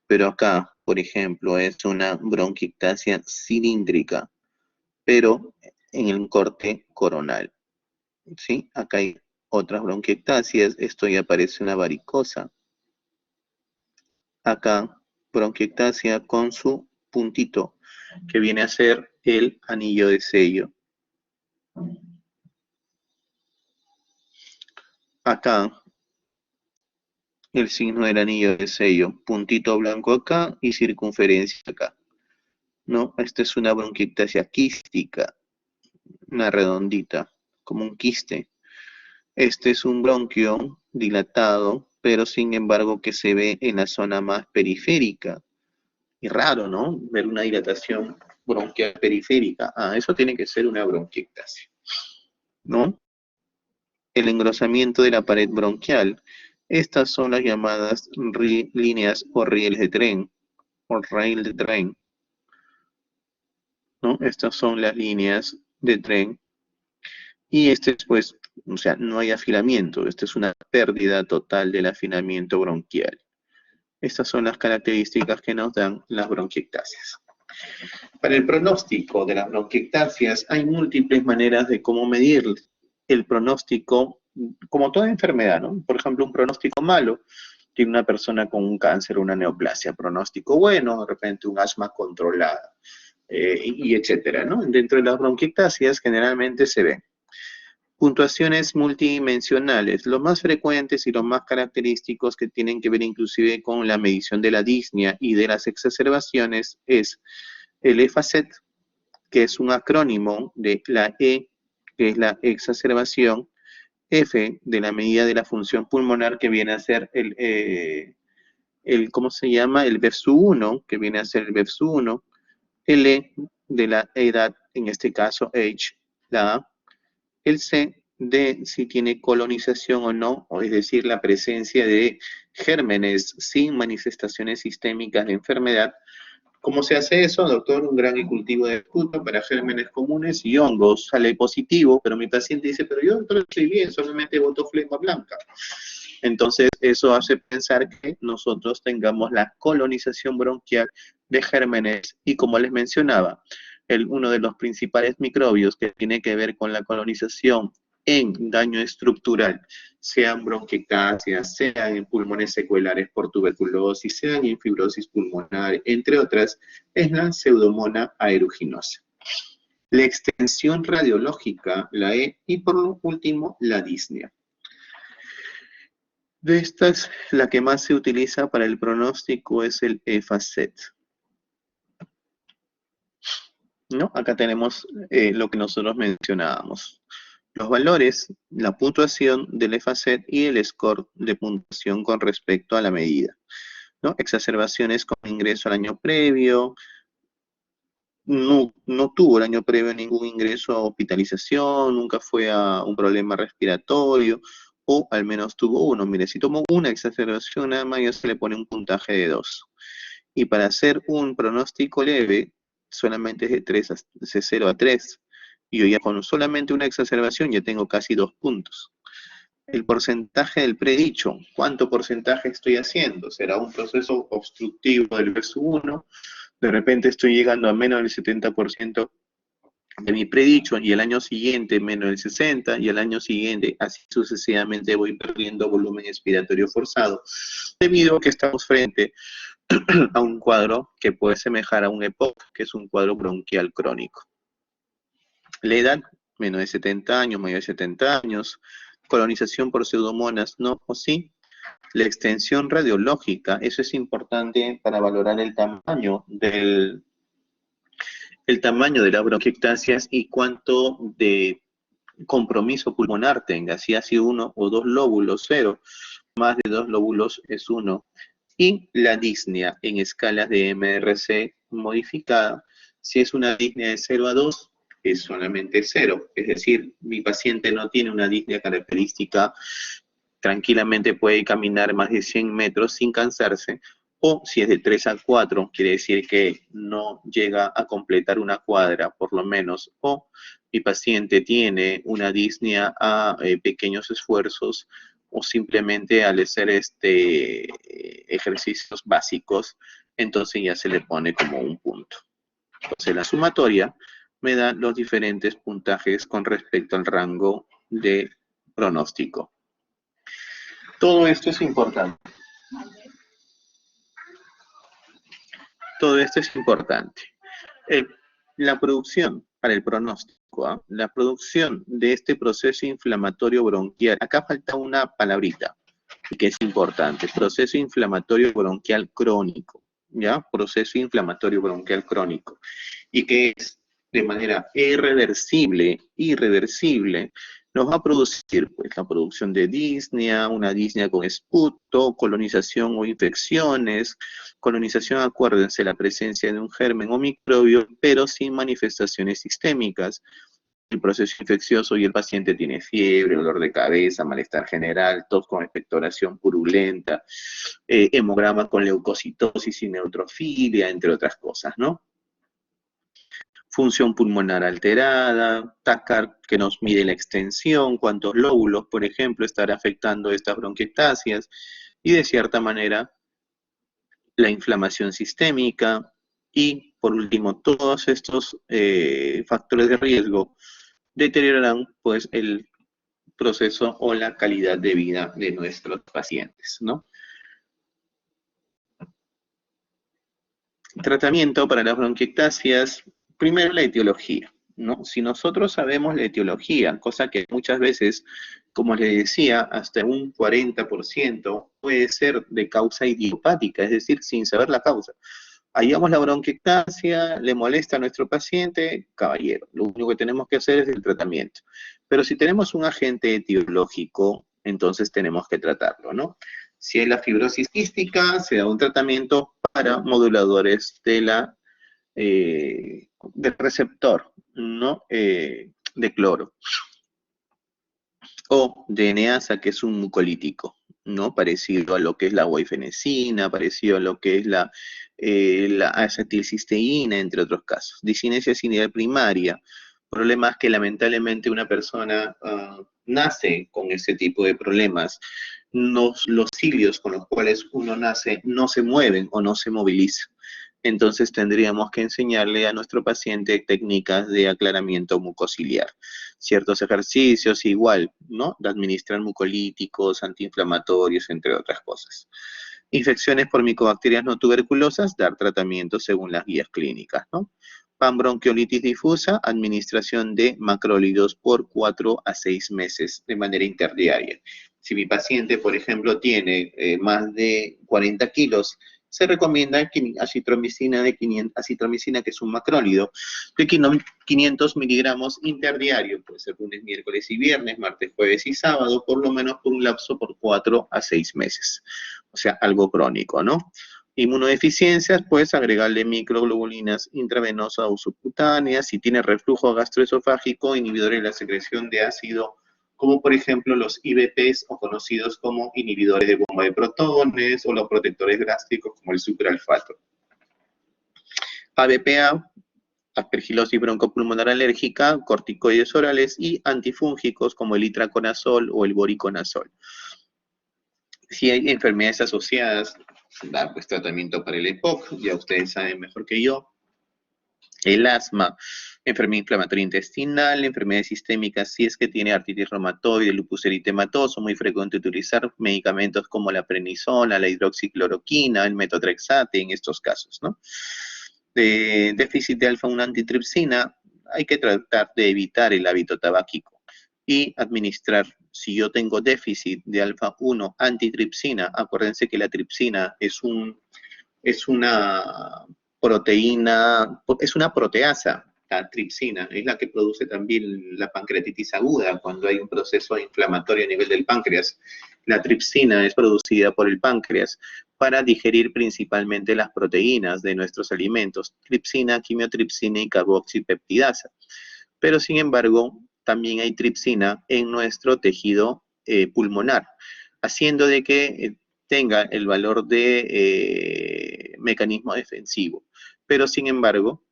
Pero acá, por ejemplo, es una bronquiectasia cilíndrica, pero en el corte coronal, ¿sí? Acá hay otras bronquiectasias, esto ya parece una varicosa. Acá, bronquiectasia con su puntito, que viene a ser el anillo de sello. Acá, el signo del anillo de sello, puntito blanco acá y circunferencia acá, ¿no? Esta es una bronquiectasia quística, una redondita, como un quiste. Este es un bronquio dilatado, pero sin embargo que se ve en la zona más periférica. Y raro, ¿no? Ver una dilatación bronquial periférica. Ah, eso tiene que ser una bronquiectasia, ¿no? El engrosamiento de la pared bronquial. Estas son las llamadas líneas o rieles de tren, o rail de tren, ¿no? Estas son las líneas de tren. Y este es, pues, o sea, no hay afilamiento. Esta es una pérdida total del afinamiento bronquial. Estas son las características que nos dan las bronquiectasias. Para el pronóstico de las bronquiectasias hay múltiples maneras de cómo medir el pronóstico, como toda enfermedad, ¿no? Por ejemplo, un pronóstico malo tiene una persona con un cáncer o una neoplasia. Pronóstico bueno, de repente un asma controlada, y etcétera, ¿no? Dentro de las bronquiectasias generalmente se ven puntuaciones multidimensionales, los más frecuentes y los más característicos que tienen que ver inclusive con la medición de la disnea y de las exacerbaciones es el EFACET, que es un acrónimo de la E, que es la exacerbación, F, de la medida de la función pulmonar, que viene a ser ¿cómo se llama? El BEFSU1, que viene a ser el BEFSU1, L, de la edad, en este caso H, la A, el C, de si tiene colonización o no, o es decir, la presencia de gérmenes sin manifestaciones sistémicas de enfermedad. ¿Cómo se hace eso, doctor? Un gran cultivo de esputo para gérmenes comunes y hongos. Sale positivo, pero mi paciente dice, pero yo, doctor, estoy bien, solamente boto flema blanca. Entonces, eso hace pensar que nosotros tengamos la colonización bronquial de gérmenes y, como les mencionaba, uno de los principales microbios que tiene que ver con la colonización en daño estructural, sean bronquiectasias, sean en pulmones secuelares por tuberculosis, sean en fibrosis pulmonar, entre otras, es la Pseudomonas aeruginosa. La extensión radiológica, la E, y por último, la disnea. De estas, la que más se utiliza para el pronóstico es el EFACET, ¿no? Acá tenemos lo que nosotros mencionábamos. Los valores, la puntuación del EFACET y el score de puntuación con respecto a la medida, ¿no? Exacerbaciones con ingreso al año previo, no tuvo el año previo ningún ingreso a hospitalización, nunca fue a un problema respiratorio, o al menos tuvo uno. Mire, si tomó una exacerbación nada más ya se le pone un puntaje de 2. Y para hacer un pronóstico leve, solamente es de 0 a 3. Y yo ya con solamente una exacerbación ya tengo casi 2 puntos. El porcentaje del predicho, ¿cuánto porcentaje estoy haciendo? ¿Será un proceso obstructivo del verso 1? De repente estoy llegando a menos del 70% de mi predicho y el año siguiente menos del 60% y el año siguiente así sucesivamente voy perdiendo volumen expiratorio forzado debido a que estamos frente a un cuadro que puede semejar a un EPOC, que es un cuadro bronquial crónico. La edad, menos de 70 años, mayor de 70 años, colonización por pseudomonas, no o sí. La extensión radiológica, eso es importante para valorar el tamaño de las bronquiectasias y cuánto de compromiso pulmonar tenga, si ha sido 1 o 2 lóbulos, 0, más de 2 lóbulos es 1. Y la disnea en escalas de MRC modificada, si es una disnea de 0 a 2, es solamente 0, es decir, mi paciente no tiene una disnea característica, tranquilamente puede caminar más de 100 metros sin cansarse, o si es de 3 a 4, quiere decir que no llega a completar una cuadra, por lo menos, o mi paciente tiene una disnea a pequeños esfuerzos, o simplemente al hacer ejercicios básicos, entonces ya se le pone como un punto. Entonces la sumatoria me da los diferentes puntajes con respecto al rango de pronóstico. Todo esto es importante. Todo esto es importante. La producción para el pronóstico, ¿eh? La producción de este proceso inflamatorio bronquial. Acá falta una palabrita que es importante. Proceso inflamatorio bronquial crónico, ¿ya? Proceso inflamatorio bronquial crónico. Y que es de manera irreversible, nos va a producir pues, la producción de disnea, una disnea con esputo, colonización o infecciones. Colonización, acuérdense, la presencia de un germen o microbio, pero sin manifestaciones sistémicas. El proceso infeccioso y el paciente tiene fiebre, dolor de cabeza, malestar general, tos con expectoración purulenta, hemograma con leucocitosis y neutrofilia, entre otras cosas, ¿no? Función pulmonar alterada, TACAR que nos mide la extensión, cuántos lóbulos, por ejemplo, estará afectando estas bronquiectasias, y de cierta manera la inflamación sistémica, y por último todos estos factores de riesgo deteriorarán pues el proceso o la calidad de vida de nuestros pacientes, ¿no? Tratamiento para las bronquiectasias, primero la etiología, ¿no? Si nosotros sabemos la etiología, cosa que muchas veces, como les decía, hasta un 40% puede ser de causa idiopática, es decir, sin saber la causa. Hallamos la bronquiectasia, le molesta a nuestro paciente, caballero, lo único que tenemos que hacer es el tratamiento. Pero si tenemos un agente etiológico, entonces tenemos que tratarlo, ¿no? Si hay la fibrosis quística, se da un tratamiento para moduladores de del receptor, ¿no? De cloro. O de eneasa, que es un mucolítico, ¿no? Parecido a lo que es la guaifenesina, parecido a lo que es la acetilcisteína, entre otros casos. Disinesia sinovial primaria, problemas que lamentablemente una persona nace con ese tipo de problemas. Los cilios con los cuales uno nace no se mueven o no se movilizan. Entonces tendríamos que enseñarle a nuestro paciente técnicas de aclaramiento mucociliar. Ciertos ejercicios igual, ¿no? De administrar mucolíticos, antiinflamatorios, entre otras cosas. Infecciones por micobacterias no tuberculosas, dar tratamiento según las guías clínicas, ¿no? Panbronquiolitis difusa, administración de macrólidos por 4 a 6 meses de manera interdiaria. Si mi paciente, por ejemplo, tiene más de 40 kilos, se recomienda acitromicina, acitromicina, que es un macrólido, de 500 miligramos interdiario, puede ser lunes, miércoles y viernes, martes, jueves y sábado, por lo menos por un lapso por 4 a 6 meses. O sea, algo crónico, ¿no? Inmunodeficiencias, pues agregarle microglobulinas intravenosas o subcutáneas. Si tiene reflujo gastroesofágico, inhibidores de la secreción de ácido, como por ejemplo los IBPs, o conocidos como inhibidores de bomba de protones, o los protectores gástricos como el sucralfato. ABPA, aspergilosis broncopulmonar alérgica, corticoides orales y antifúngicos como el itraconazol o el voriconazol. Si hay enfermedades asociadas, da pues tratamiento para el EPOC, ya ustedes saben mejor que yo. El asma, enfermedad inflamatoria intestinal, enfermedades sistémicas, si es que tiene artritis reumatoide, lupus eritematoso, muy frecuente utilizar medicamentos como la prednisona, la hidroxicloroquina, el metotrexate en estos casos, ¿no? Déficit de alfa-1 antitripsina, hay que tratar de evitar el hábito tabáquico y administrar. Si yo tengo déficit de alfa-1 antitripsina, acuérdense que la tripsina es una proteína, es una proteasa, la tripsina, es la que produce también la pancreatitis aguda cuando hay un proceso inflamatorio a nivel del páncreas. La tripsina es producida por el páncreas para digerir principalmente las proteínas de nuestros alimentos, tripsina, quimiotripsina y carboxipeptidasa. Pero sin embargo, también hay tripsina en nuestro tejido pulmonar, haciendo de que tenga el valor de mecanismo defensivo. Pero sin embargo,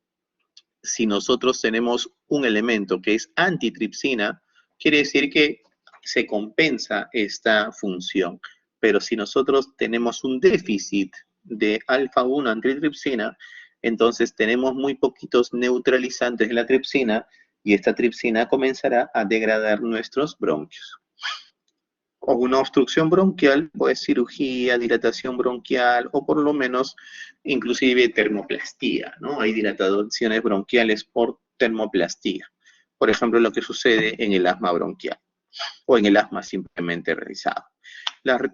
si nosotros tenemos un elemento que es antitripsina, quiere decir que se compensa esta función. Pero si nosotros tenemos un déficit de alfa-1 antitripsina, entonces tenemos muy poquitos neutralizantes de la tripsina y esta tripsina comenzará a degradar nuestros bronquios. O una obstrucción bronquial, pues cirugía, dilatación bronquial o por lo menos inclusive termoplastía, ¿no? Hay dilataciones bronquiales por termoplastía. Por ejemplo, lo que sucede en el asma bronquial o en el asma simplemente realizado.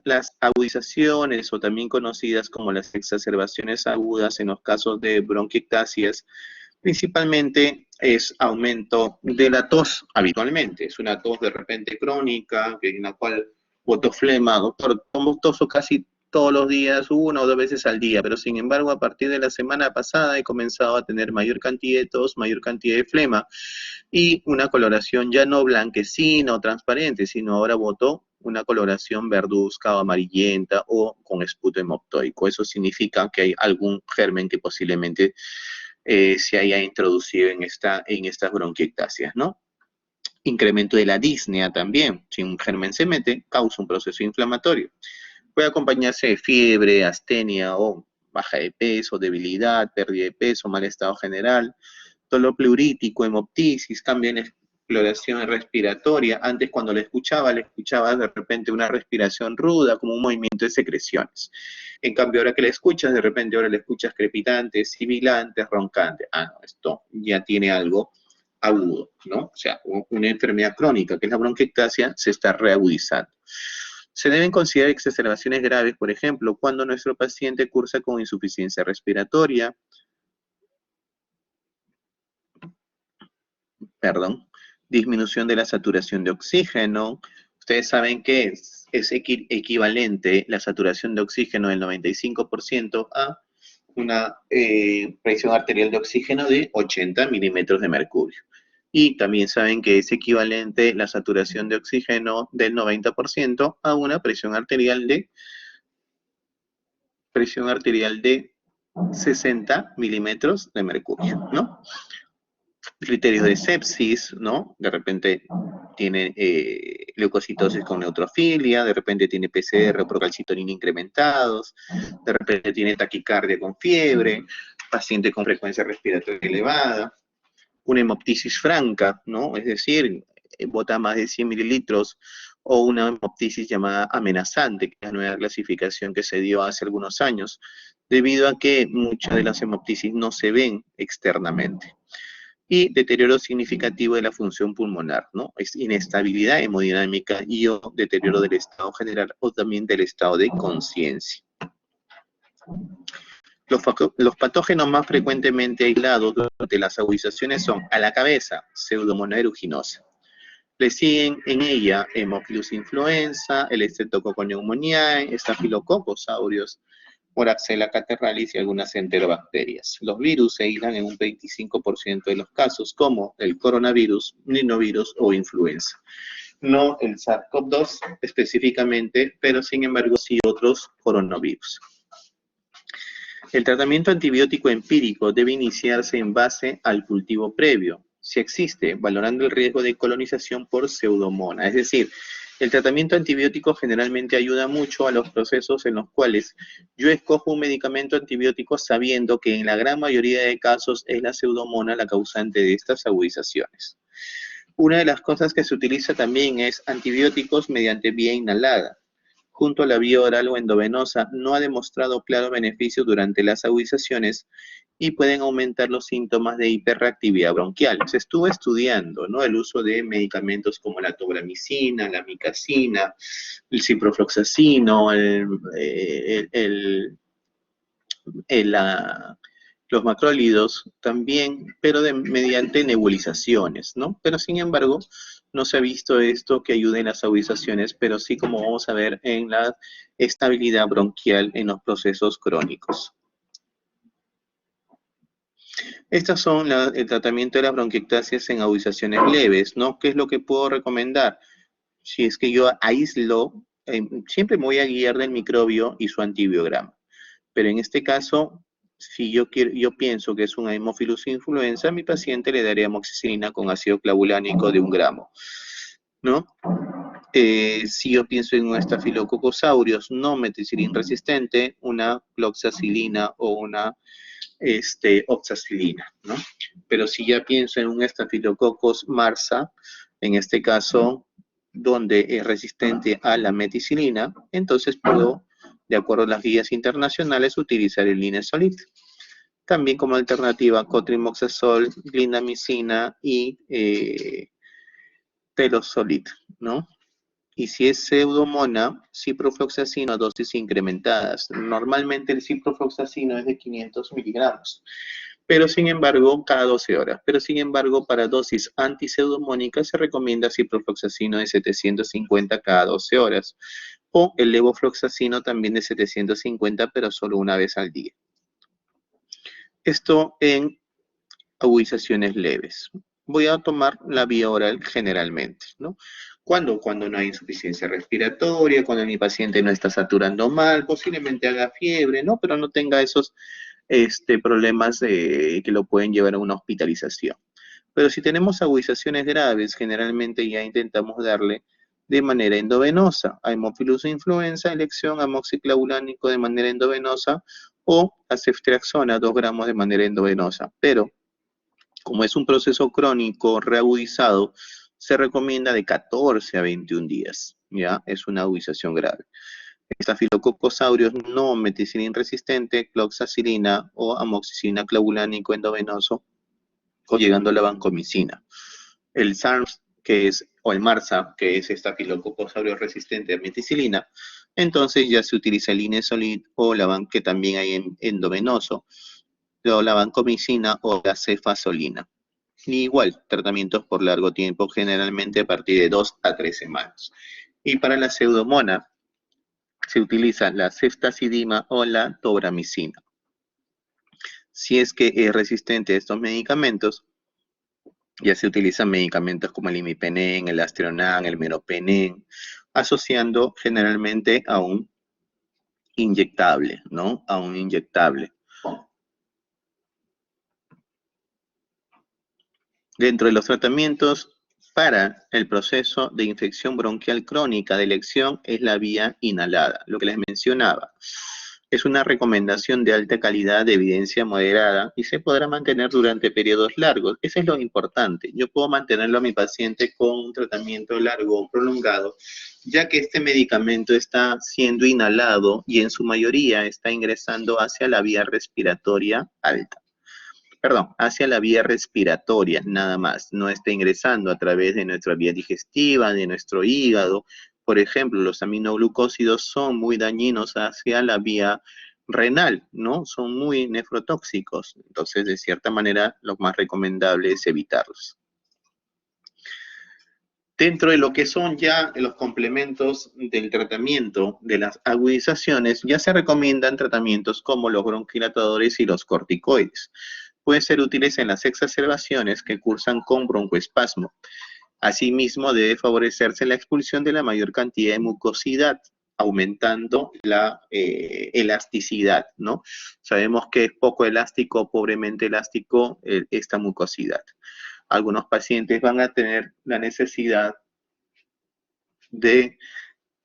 Las agudizaciones o también conocidas como las exacerbaciones agudas en los casos de bronquiectasias principalmente es aumento de la tos habitualmente. Es una tos de repente crónica, en la cual boto flema, doctor, toso casi todos los días, 1 o 2 veces al día, pero sin embargo a partir de la semana pasada he comenzado a tener mayor cantidad de tos, mayor cantidad de flema y una coloración ya no blanquecina o transparente, sino ahora boto una coloración verduzca o amarillenta o con esputo hemoptoico. Eso significa que hay algún germen que posiblemente se haya introducido en estas bronquiectasias, ¿no? Incremento de la disnea también. Si un germen se mete, causa un proceso inflamatorio. Puede acompañarse de fiebre, astenia o baja de peso, debilidad, pérdida de peso, mal estado general, dolor pleurítico, hemoptisis, cambio en la exploración respiratoria. Antes cuando le escuchaba de repente una respiración ruda, como un movimiento de secreciones. En cambio, ahora que le escuchas, de repente ahora le escuchas crepitantes, sibilantes, roncantes. Ah, no, esto ya tiene algo agudo, ¿no? O sea, una enfermedad crónica, que es la bronquiectasia, se está reagudizando. Se deben considerar exacerbaciones graves, por ejemplo, cuando nuestro paciente cursa con insuficiencia respiratoria, disminución de la saturación de oxígeno. Ustedes saben que es equivalente la saturación de oxígeno del 95% a una presión arterial de oxígeno de 80 milímetros de mercurio. Y también saben que es equivalente la saturación de oxígeno del 90% a una presión arterial de 60 milímetros de mercurio, ¿no? Criterios de sepsis, ¿no? De repente tiene leucocitosis con neutrofilia, de repente tiene PCR o procalcitonina incrementados, de repente tiene taquicardia con fiebre, paciente con frecuencia respiratoria elevada, una hemoptisis franca, ¿no? Es decir, bota más de 100 mililitros, o una hemoptisis llamada amenazante, que es la nueva clasificación que se dio hace algunos años, debido a que muchas de las hemoptisis no se ven externamente. Y deterioro significativo de la función pulmonar, ¿no? Es inestabilidad hemodinámica y o deterioro del estado general o también del estado de conciencia. Los patógenos más frecuentemente aislados durante las agudizaciones son a la cabeza, Pseudomonas aeruginosa. Le siguen en ella Haemophilus influenza, el Streptococcus pneumoniae, Staphylococcus aureus, Moraxella catarrhalis y algunas enterobacterias. Los virus se aíslan en un 25% de los casos, como el coronavirus, rinovirus o influenza. No el SARS-CoV-2 específicamente, pero sin embargo sí otros coronavirus. El tratamiento antibiótico empírico debe iniciarse en base al cultivo previo, si existe, valorando el riesgo de colonización por pseudomonas. Es decir, el tratamiento antibiótico generalmente ayuda mucho a los procesos en los cuales yo escojo un medicamento antibiótico sabiendo que en la gran mayoría de casos es la pseudomona la causante de estas agudizaciones. Una de las cosas que se utiliza también es antibióticos mediante vía inhalada. Junto a la vía oral o endovenosa, no ha demostrado claro beneficio durante las agudizaciones y pueden aumentar los síntomas de hiperreactividad bronquial. Se estuvo estudiando, ¿no?, el uso de medicamentos como la tobramicina, la micacina, el ciprofloxacino, los macrólidos también, pero mediante nebulizaciones, ¿no? Pero sin embargo, no se ha visto esto que ayude en las agudizaciones, pero sí, como vamos a ver, en la estabilidad bronquial en los procesos crónicos. Estas son el tratamiento de las bronquiectasias en agudizaciones leves, ¿no? ¿Qué es lo que puedo recomendar? Si es que yo aíslo siempre me voy a guiar del microbio y su antibiograma. Pero en este caso, si yo pienso que es un Haemophilus influenza, a mi paciente le daría amoxicilina con ácido clavulánico de 1 gramo, ¿no? Si yo pienso en un Staphylococcus aureus no meticilin resistente, una cloxacilina o una oxacilina, ¿no? Pero si ya pienso en un Staphylococcus marsa, en este caso, donde es resistente a la meticilina, entonces puedo, de acuerdo a las guías internacionales, utilizar el Linezolid. También como alternativa, cotrimoxazol, clindamicina y Telozolid, ¿no? Y si es pseudomona, ciprofloxacino a dosis incrementadas. Normalmente el ciprofloxacino es de 500 miligramos, pero sin embargo, cada 12 horas. Pero sin embargo, para dosis antipseudomónicas se recomienda ciprofloxacino de 750 cada 12 horas. O el levofloxacino también de 750, pero solo una vez al día. Esto en agudizaciones leves. Voy a tomar la vía oral generalmente, ¿no? Cuando no hay insuficiencia respiratoria, cuando mi paciente no está saturando mal, posiblemente haga fiebre, ¿no? Pero no tenga esos problemas que lo pueden llevar a una hospitalización. Pero si tenemos agudizaciones graves, generalmente ya intentamos darle de manera endovenosa. Haemophilus influenza, elección amoxiclavulánico de manera endovenosa o a ceftriaxona 2 gramos de manera endovenosa. Pero como es un proceso crónico reagudizado, se recomienda de 14 a 21 días, ¿ya? Es una agudización grave. Staphylococcus aureus no meticilin resistente, cloxacilina o amoxicilina clavulánico endovenoso o llegando a la vancomicina. El SARS, o el MARSA, que es Staphylococcus aureus resistente a meticilina, entonces ya se utiliza el Linezolid o que también hay endovenoso, o la vancomicina o la cefazolina. Y igual, tratamientos por largo tiempo, generalmente a partir de 2 a 3 semanas. Y para la pseudomona, se utiliza la ceftazidima o la tobramicina. Si es que es resistente a estos medicamentos, ya se utilizan medicamentos como el imipenem, el Astronan, el meropenem, asociando generalmente a un inyectable, ¿no? A un inyectable. Dentro de los tratamientos para el proceso de infección bronquial crónica de elección es la vía inhalada, lo que les mencionaba. Es una recomendación de alta calidad, de evidencia moderada y se podrá mantener durante periodos largos. Eso es lo importante. Yo puedo mantenerlo a mi paciente con un tratamiento largo o prolongado, ya que este medicamento está siendo inhalado y en su mayoría está ingresando hacia la vía respiratoria alta. Perdón, hacia la vía respiratoria, nada más. No está ingresando a través de nuestra vía digestiva, de nuestro hígado. Por ejemplo, los aminoglucósidos son muy dañinos hacia la vía renal, ¿no? Son muy nefrotóxicos. Entonces, de cierta manera, lo más recomendable es evitarlos. Dentro de lo que son ya los complementos del tratamiento de las agudizaciones, ya se recomiendan tratamientos como los bronquilatadores y los corticoides. Pueden ser útiles en las exacerbaciones que cursan con broncoespasmo. Asimismo, debe favorecerse la expulsión de la mayor cantidad de mucosidad, aumentando la elasticidad, ¿no? Sabemos que es poco elástico, pobremente elástico esta mucosidad. Algunos pacientes van a tener la necesidad de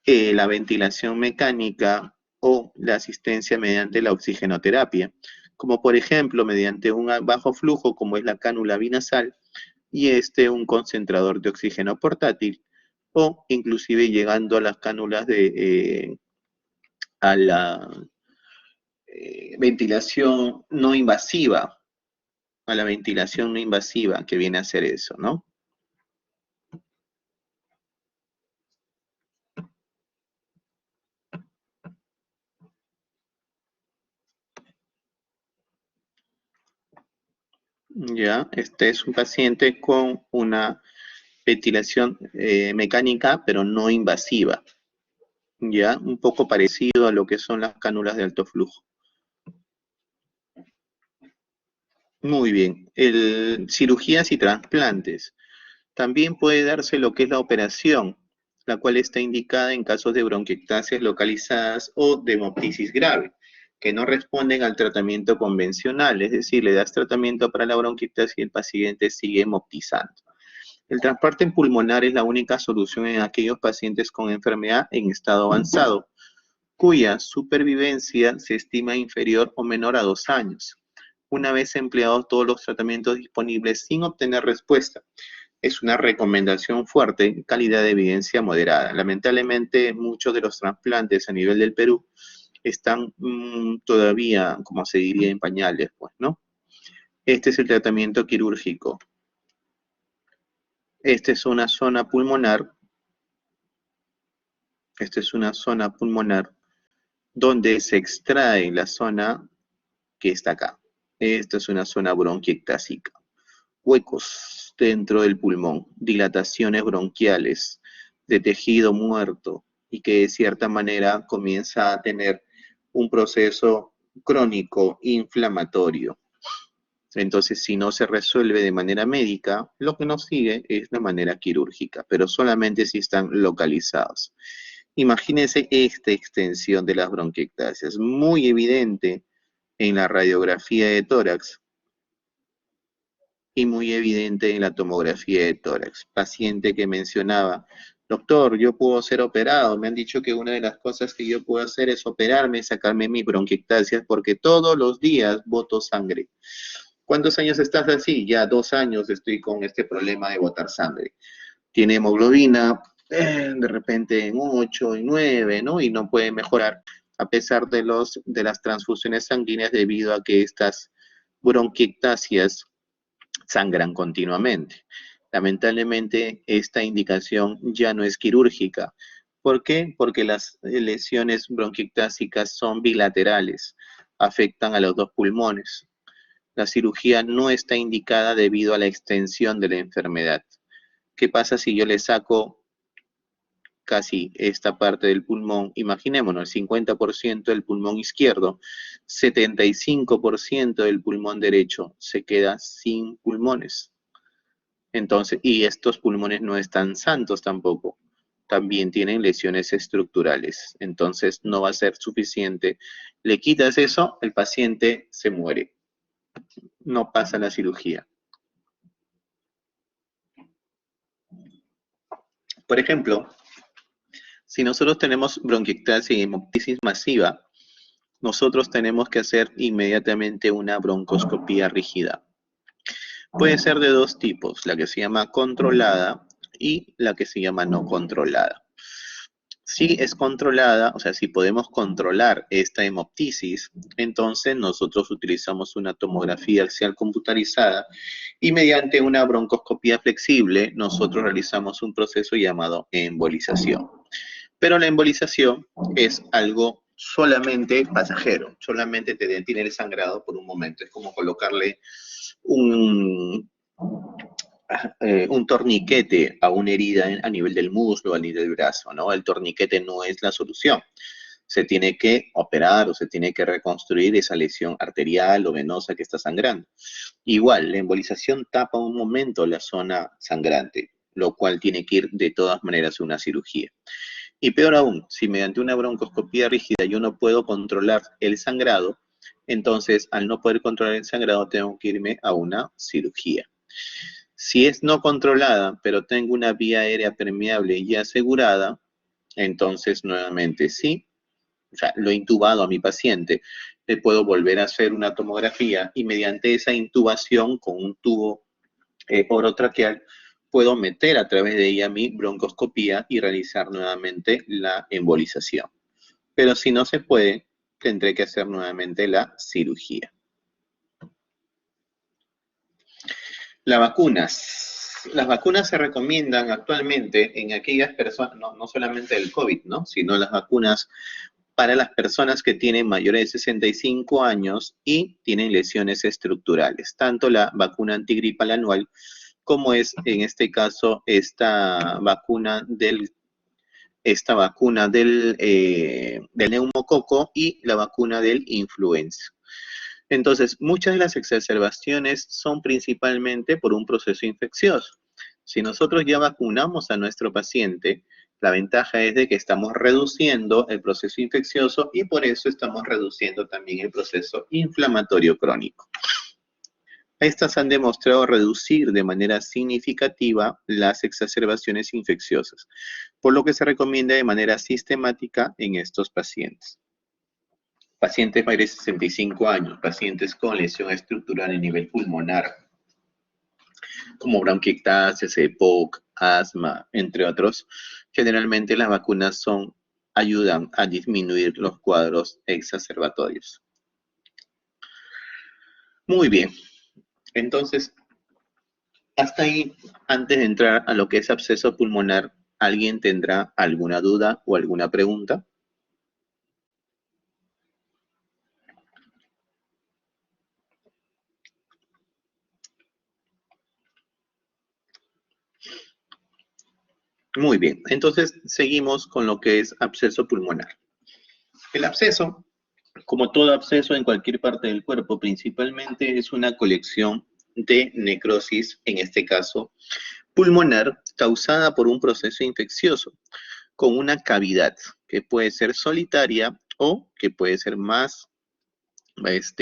la ventilación mecánica o la asistencia mediante la oxigenoterapia, como por ejemplo mediante un bajo flujo como es la cánula binasal y un concentrador de oxígeno portátil o inclusive llegando a las cánulas a la ventilación no invasiva, a la ventilación no invasiva que viene a ser eso, ¿no? Ya, este es un paciente con una ventilación mecánica, pero no invasiva. Ya, un poco parecido a lo que son las cánulas de alto flujo. Muy bien. Cirugías y trasplantes. También puede darse lo que es la operación la cual está indicada en casos de bronquiectasias localizadas o de hemoptisis grave, que no responden al tratamiento convencional, es decir, le das tratamiento para la bronquiectasia y el paciente sigue hemoptizando. El trasplante pulmonar es la única solución en aquellos pacientes con enfermedad en estado avanzado, cuya supervivencia se estima inferior o menor a 2 años, una vez empleados todos los tratamientos disponibles sin obtener respuesta. Es una recomendación fuerte, calidad de evidencia moderada. Lamentablemente, muchos de los trasplantes a nivel del Perú están todavía, como se diría, en pañales, pues, ¿no? Este es el tratamiento quirúrgico. Esta es una zona pulmonar. Esta es una zona pulmonar donde se extrae la zona que está acá. Esta es una zona bronquiectásica. Huecos dentro del pulmón, dilataciones bronquiales de tejido muerto y que de cierta manera comienza a tener un proceso crónico inflamatorio. Entonces, si no se resuelve de manera médica, lo que nos sigue es de manera quirúrgica, pero solamente si están localizados. Imagínense esta extensión de las bronquiectasias, muy evidente en la radiografía de tórax y muy evidente en la tomografía de tórax. Paciente que mencionaba, doctor, yo puedo ser operado, me han dicho que una de las cosas que yo puedo hacer es operarme, sacarme mis bronquiectasias, porque todos los días boto sangre. ¿Cuántos años estás así? Ya 2 años estoy con este problema de botar sangre. Tiene hemoglobina, de repente en 8 y 9, ¿no? Y no puede mejorar a pesar de las transfusiones sanguíneas debido a que estas bronquiectasias sangran continuamente. Lamentablemente, esta indicación ya no es quirúrgica. ¿Por qué? Porque las lesiones bronquiectásicas son bilaterales, afectan a los dos pulmones. La cirugía no está indicada debido a la extensión de la enfermedad. ¿Qué pasa si yo le saco casi esta parte del pulmón? Imaginémonos, el 50% del pulmón izquierdo, 75% del pulmón derecho se queda sin pulmones. Entonces, y estos pulmones no están santos tampoco, también tienen lesiones estructurales. Entonces, no va a ser suficiente. Le quitas eso, el paciente se muere. No pasa la cirugía. Por ejemplo, si nosotros tenemos bronquiectasia y hemoptisis masiva, nosotros tenemos que hacer inmediatamente una broncoscopía rígida. Puede ser de dos tipos, la que se llama controlada y la que se llama no controlada. Si es controlada, o sea, si podemos controlar esta hemoptisis, entonces nosotros utilizamos una tomografía axial computarizada y mediante una broncoscopía flexible nosotros realizamos un proceso llamado embolización. Pero la embolización es algo solamente pasajero, solamente te detiene el sangrado por un momento. Es como colocarle un torniquete a una herida a nivel del muslo, a nivel del brazo, ¿no? El torniquete no es la solución. Se tiene que operar o se tiene que reconstruir esa lesión arterial o venosa que está sangrando. Igual, la embolización tapa un momento la zona sangrante, lo cual tiene que ir de todas maneras a una cirugía. Y peor aún, si mediante una broncoscopía rígida yo no puedo controlar el sangrado, entonces al no poder controlar el sangrado tengo que irme a una cirugía. Si es no controlada, pero tengo una vía aérea permeable y asegurada, entonces nuevamente sí, o sea, lo he intubado a mi paciente, le puedo volver a hacer una tomografía y mediante esa intubación con un tubo orotraqueal puedo meter a través de ella mi broncoscopía y realizar nuevamente la embolización. Pero si no se puede, tendré que hacer nuevamente la cirugía. Las vacunas. Las vacunas se recomiendan actualmente en aquellas personas, no solamente del COVID, ¿no? Sino las vacunas para las personas que tienen mayores de 65 años y tienen lesiones estructurales. Tanto la vacuna antigripal anual como es en este caso esta vacuna del neumococo y la vacuna del influenza. Entonces, muchas de las exacerbaciones son principalmente por un proceso infeccioso. Si nosotros ya vacunamos a nuestro paciente, La ventaja es de que estamos reduciendo el proceso infeccioso y por eso estamos reduciendo también el proceso inflamatorio crónico. Estas han demostrado reducir de manera significativa las exacerbaciones infecciosas, por lo que se recomienda de manera sistemática en estos pacientes. Pacientes mayores de 65 años, pacientes con lesión estructural a nivel pulmonar, como bronquiectasis, EPOC, asma, entre otros, generalmente las vacunas ayudan a disminuir los cuadros exacerbatorios. Muy bien, entonces, hasta ahí, antes de entrar a lo que es absceso pulmonar, ¿alguien tendrá alguna duda o alguna pregunta? Muy bien, entonces seguimos con lo que es absceso pulmonar. El absceso, como todo absceso en cualquier parte del cuerpo, principalmente es una colección de necrosis, en este caso pulmonar, causada por un proceso infeccioso, con una cavidad que puede ser solitaria o que puede ser más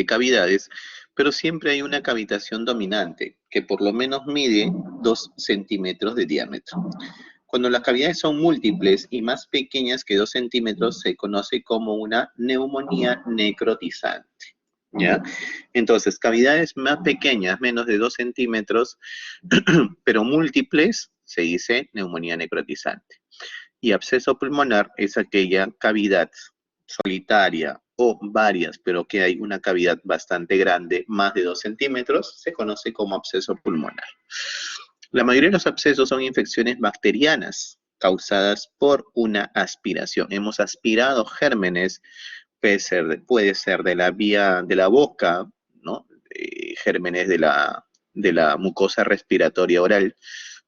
cavidades, pero siempre hay una cavitación dominante que por lo menos mide 2 centímetros de diámetro. Cuando las cavidades son múltiples y más pequeñas que 2 centímetros, se conoce como una neumonía necrotizante. ¿Ya? Entonces, cavidades más pequeñas, menos de 2 centímetros, pero múltiples, se dice neumonía necrotizante. Y absceso pulmonar es aquella cavidad solitaria o varias, pero que hay una cavidad bastante grande, más de 2 centímetros, se conoce como absceso pulmonar. La mayoría de los abscesos son infecciones bacterianas causadas por una aspiración. Hemos aspirado gérmenes, puede ser de la vía de la boca, ¿no? Gérmenes de la mucosa respiratoria oral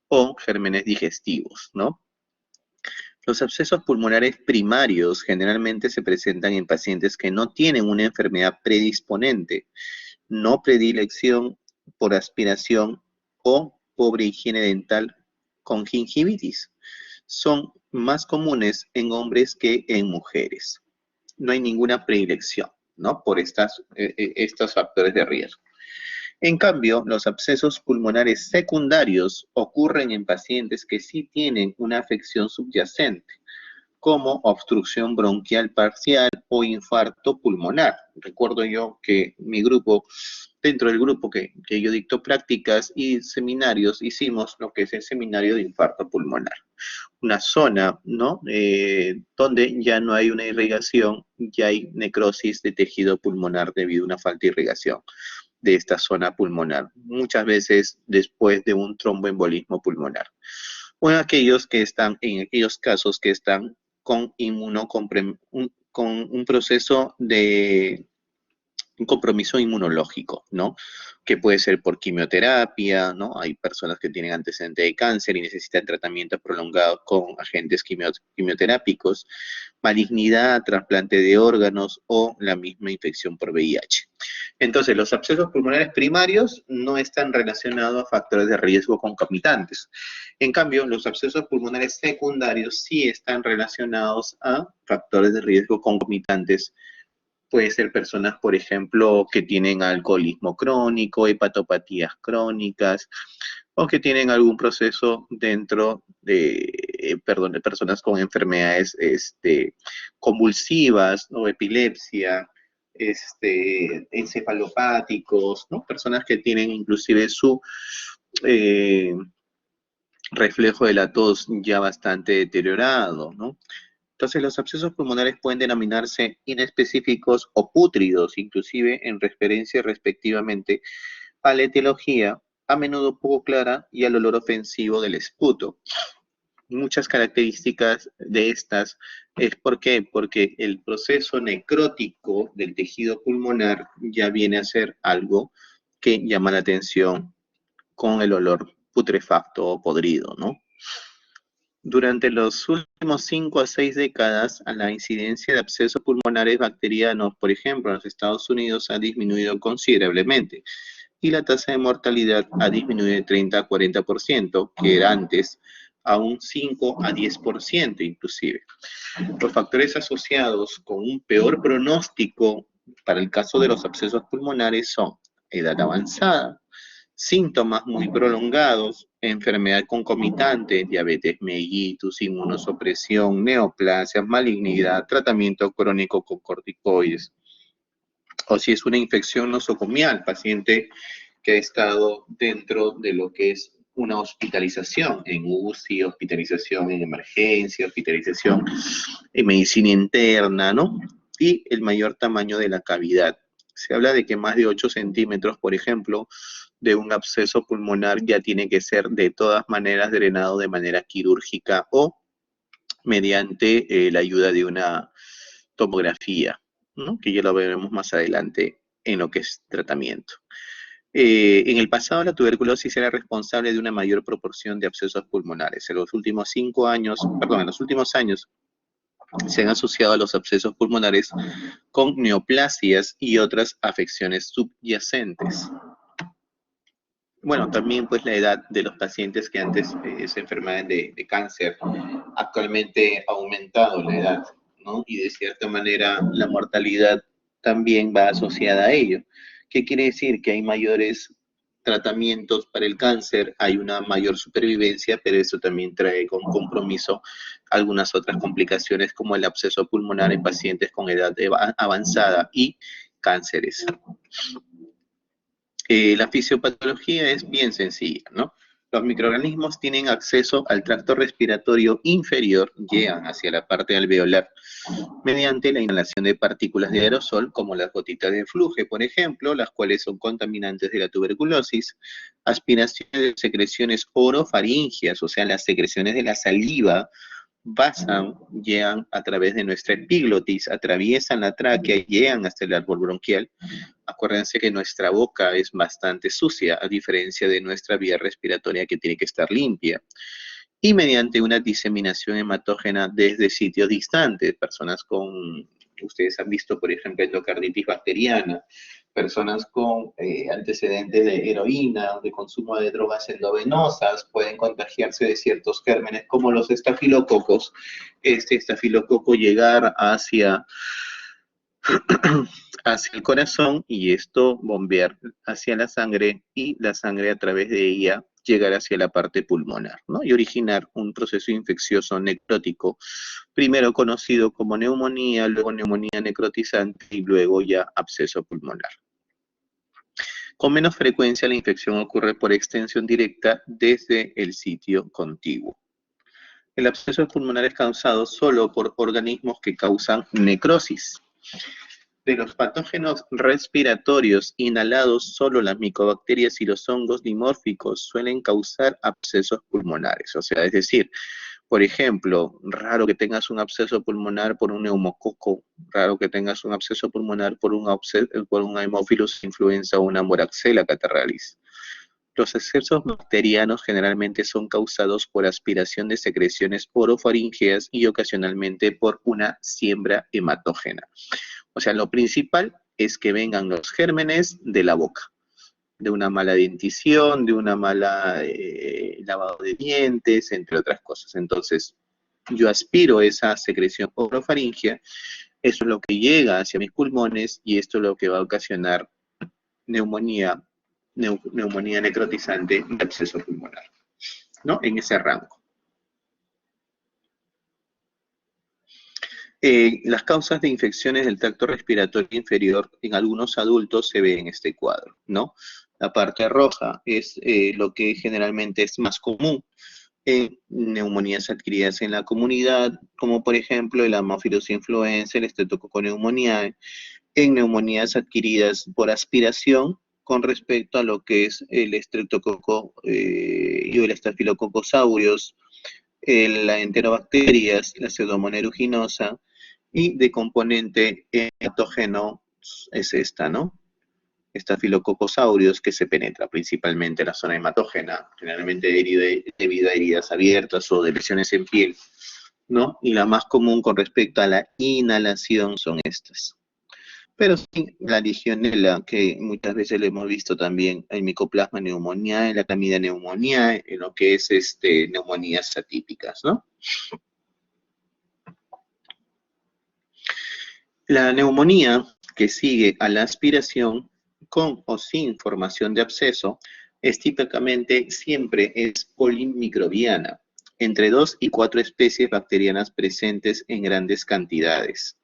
o gérmenes digestivos, ¿no? Los abscesos pulmonares primarios generalmente se presentan en pacientes que no tienen una enfermedad predisponente, no predilección por aspiración o pobre higiene dental con gingivitis. Son más comunes en hombres que en mujeres. No hay ninguna predilección, ¿no? Por estos factores de riesgo. En cambio, los abscesos pulmonares secundarios ocurren en pacientes que sí tienen una afección subyacente, como obstrucción bronquial parcial o infarto pulmonar. Recuerdo yo que dentro del grupo que yo dicto prácticas y seminarios, hicimos lo que es el seminario de infarto pulmonar. Una zona, ¿no? Donde ya no hay una irrigación, ya hay necrosis de tejido pulmonar debido a una falta de irrigación de esta zona pulmonar, muchas veces después de un tromboembolismo pulmonar. O en aquellos casos que están con un proceso de un compromiso inmunológico, ¿no? Que puede ser por quimioterapia, ¿no? Hay personas que tienen antecedentes de cáncer y necesitan tratamientos prolongados con agentes quimioterápicos, malignidad, trasplante de órganos o la misma infección por VIH. Entonces, los abscesos pulmonares primarios no están relacionados a factores de riesgo concomitantes. En cambio, los abscesos pulmonares secundarios sí están relacionados a factores de riesgo concomitantes. Puede ser personas, por ejemplo, que tienen alcoholismo crónico, hepatopatías crónicas, o que tienen algún proceso dentro de personas con enfermedades convulsivas, ¿no? Epilepsia, encefalopáticos, ¿no? Personas que tienen inclusive su reflejo de la tos ya bastante deteriorado, ¿no? Entonces, los abscesos pulmonares pueden denominarse inespecíficos o pútridos, inclusive en referencia respectivamente a la etiología, a menudo poco clara, y al olor ofensivo del esputo. Muchas características de estas es ¿por qué? Porque el proceso necrótico del tejido pulmonar ya viene a ser algo que llama la atención con el olor putrefacto o podrido, ¿no? Durante los últimos 5 a 6 décadas, la incidencia de abscesos pulmonares bacterianos, por ejemplo, en los Estados Unidos ha disminuido considerablemente y la tasa de mortalidad ha disminuido de 30 a 40%, que era antes, a un 5 a 10% inclusive. Los factores asociados con un peor pronóstico para el caso de los abscesos pulmonares son edad avanzada, síntomas muy prolongados, enfermedad concomitante, diabetes mellitus, inmunosupresión, neoplasias, malignidad, tratamiento crónico con corticoides. O si es una infección nosocomial, paciente que ha estado dentro de lo que es una hospitalización en UCI, hospitalización en emergencia, hospitalización en medicina interna, ¿no? Y el mayor tamaño de la cavidad. Se habla de que más de 8 centímetros, por ejemplo, de un absceso pulmonar ya tiene que ser de todas maneras drenado de manera quirúrgica o mediante la ayuda de una tomografía, ¿no? Que ya lo veremos más adelante en lo que es tratamiento. En el pasado, la tuberculosis era responsable de una mayor proporción de abscesos pulmonares. En los últimos años, se han asociado a los abscesos pulmonares con neoplasias y otras afecciones subyacentes. Bueno, también pues la edad de los pacientes que antes se enfermaban de cáncer, actualmente ha aumentado la edad, ¿no? Y de cierta manera la mortalidad también va asociada a ello. ¿Qué quiere decir? Que hay mayores tratamientos para el cáncer, hay una mayor supervivencia, pero eso también trae con compromiso algunas otras complicaciones como el absceso pulmonar en pacientes con edad avanzada y cánceres. La fisiopatología es bien sencilla, ¿no? Los microorganismos tienen acceso al tracto respiratorio inferior, llegan hacia la parte alveolar, mediante la inhalación de partículas de aerosol, como las gotitas de fluje, por ejemplo, las cuales son contaminantes de la tuberculosis, aspiración de secreciones orofaringias, o sea, las secreciones de la saliva, pasan, llegan a través de nuestra epiglotis, atraviesan la tráquea y llegan hasta el árbol bronquial. Acuérdense que nuestra boca es bastante sucia, a diferencia de nuestra vía respiratoria que tiene que estar limpia. Y mediante una diseminación hematógena desde sitios distantes, personas con, ustedes han visto, por ejemplo, endocarditis bacteriana, personas con antecedentes de heroína, de consumo de drogas endovenosas, pueden contagiarse de ciertos gérmenes como los estafilococos. Este estafilococo llegar hacia el corazón y esto bombear hacia la sangre y la sangre a través de ella llegar hacia la parte pulmonar, ¿no? Y originar un proceso infeccioso necrótico, primero conocido como neumonía, luego neumonía necrotizante y luego ya absceso pulmonar. Con menos frecuencia la infección ocurre por extensión directa desde el sitio contiguo. El absceso pulmonar es causado solo por organismos que causan necrosis. De los patógenos respiratorios inhalados, solo las micobacterias y los hongos dimórficos suelen causar abscesos pulmonares. O sea, es decir, por ejemplo, raro que tengas un absceso pulmonar por un neumococo, raro que tengas un absceso pulmonar por un Haemophilus influenza o una Moraxella catarrhalis. Los excesos bacterianos generalmente son causados por aspiración de secreciones orofaringeas y ocasionalmente por una siembra hematógena. O sea, lo principal es que vengan los gérmenes de la boca, de una mala dentición, de una mala lavado de dientes, entre otras cosas. Entonces, yo aspiro esa secreción orofaringea, eso es lo que llega hacia mis pulmones y esto es lo que va a ocasionar neumonía necrotizante de absceso pulmonar, ¿no? En ese rango. Las causas de infecciones del tracto respiratorio inferior en algunos adultos se ve en este cuadro, ¿no? La parte roja es lo que generalmente es más común en neumonías adquiridas en la comunidad, como por ejemplo el Haemophilus influenza, el Streptococcus pneumoniae, en neumonías adquiridas por aspiración con respecto a lo que es el Streptococcus y el Staphylococcus aureus, la enterobacterias, la Pseudomonas aeruginosa, y de componente patógeno es esta, ¿no? Staphylococcus aureus, que se penetra principalmente en la zona hematógena, generalmente debido a heridas abiertas o de lesiones en piel, ¿no? Y la más común con respecto a la inhalación son estas. pero sí la Legionela, que muchas veces lo hemos visto también en Mycoplasma pneumoniae, en la Candida pneumoniae, en lo que es neumonías atípicas, ¿no? La neumonía que sigue a la aspiración, con o sin formación de absceso, es típicamente siempre es polimicrobiana, entre 2 y 4 especies bacterianas presentes en grandes cantidades.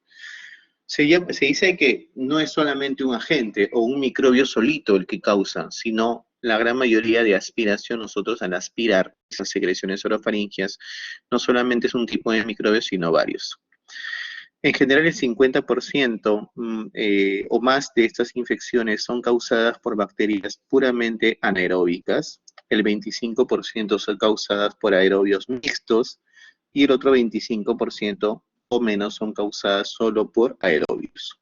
Se dice que no es solamente un agente o un microbio solito el que causa, sino la gran mayoría de aspiración, nosotros al aspirar esas secreciones orofaringias, no solamente es un tipo de microbio, sino varios. En general, el 50% o más de estas infecciones son causadas por bacterias puramente anaeróbicas, el 25% son causadas por aerobios mixtos y el otro 25% o menos son causadas solo por aerobios.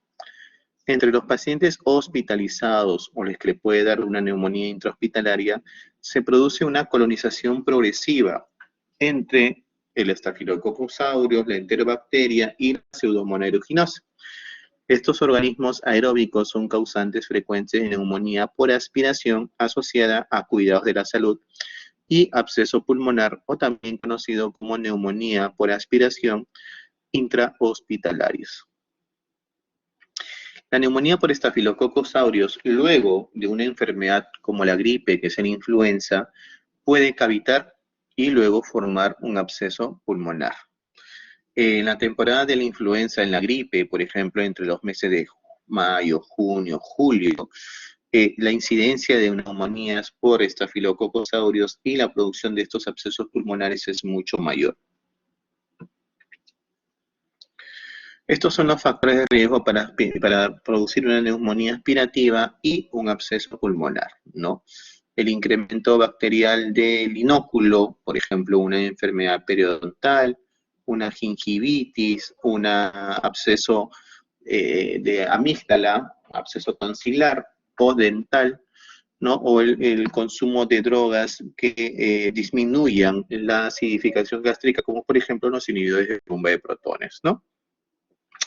Entre los pacientes hospitalizados o los que le puede dar una neumonía intrahospitalaria, se produce una colonización progresiva entre el Staphylococcus aureus, la enterobacteria y la Pseudomonas aeruginosa. Estos organismos aeróbicos son causantes frecuentes de neumonía por aspiración asociada a cuidados de la salud y absceso pulmonar, o también conocido como neumonía por aspiración intrahospitalarios. La neumonía por Staphylococcus aureus, luego de una enfermedad como la gripe, que es la influenza, puede cavitar y luego formar un absceso pulmonar. En la temporada de la influenza, en la gripe, por ejemplo, entre los meses de mayo, junio, julio, la incidencia de neumonías por Staphylococcus aureus y la producción de estos abscesos pulmonares es mucho mayor. Estos son los factores de riesgo para producir una neumonía aspirativa y un absceso pulmonar, ¿no? El incremento bacterial del inóculo, por ejemplo, una enfermedad periodontal, una gingivitis, un absceso de amígdala, absceso tonsilar o dental, ¿no? O el consumo de drogas que disminuyan la acidificación gástrica, como por ejemplo los inhibidores de bomba de protones, ¿no?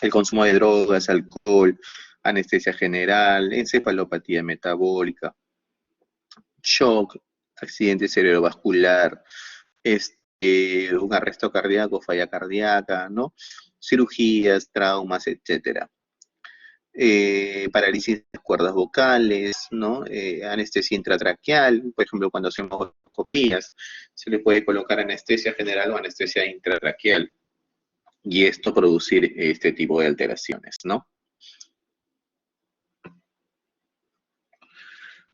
El consumo de drogas, alcohol, anestesia general, encefalopatía metabólica, shock, accidente cerebrovascular, un arresto cardíaco, falla cardíaca, ¿no? Cirugías, traumas, etcétera. Parálisis de las cuerdas vocales, ¿no? Anestesia intratraqueal, por ejemplo, cuando hacemos endoscopías, se le puede colocar anestesia general o anestesia intratraqueal, y esto producir este tipo de alteraciones, ¿no?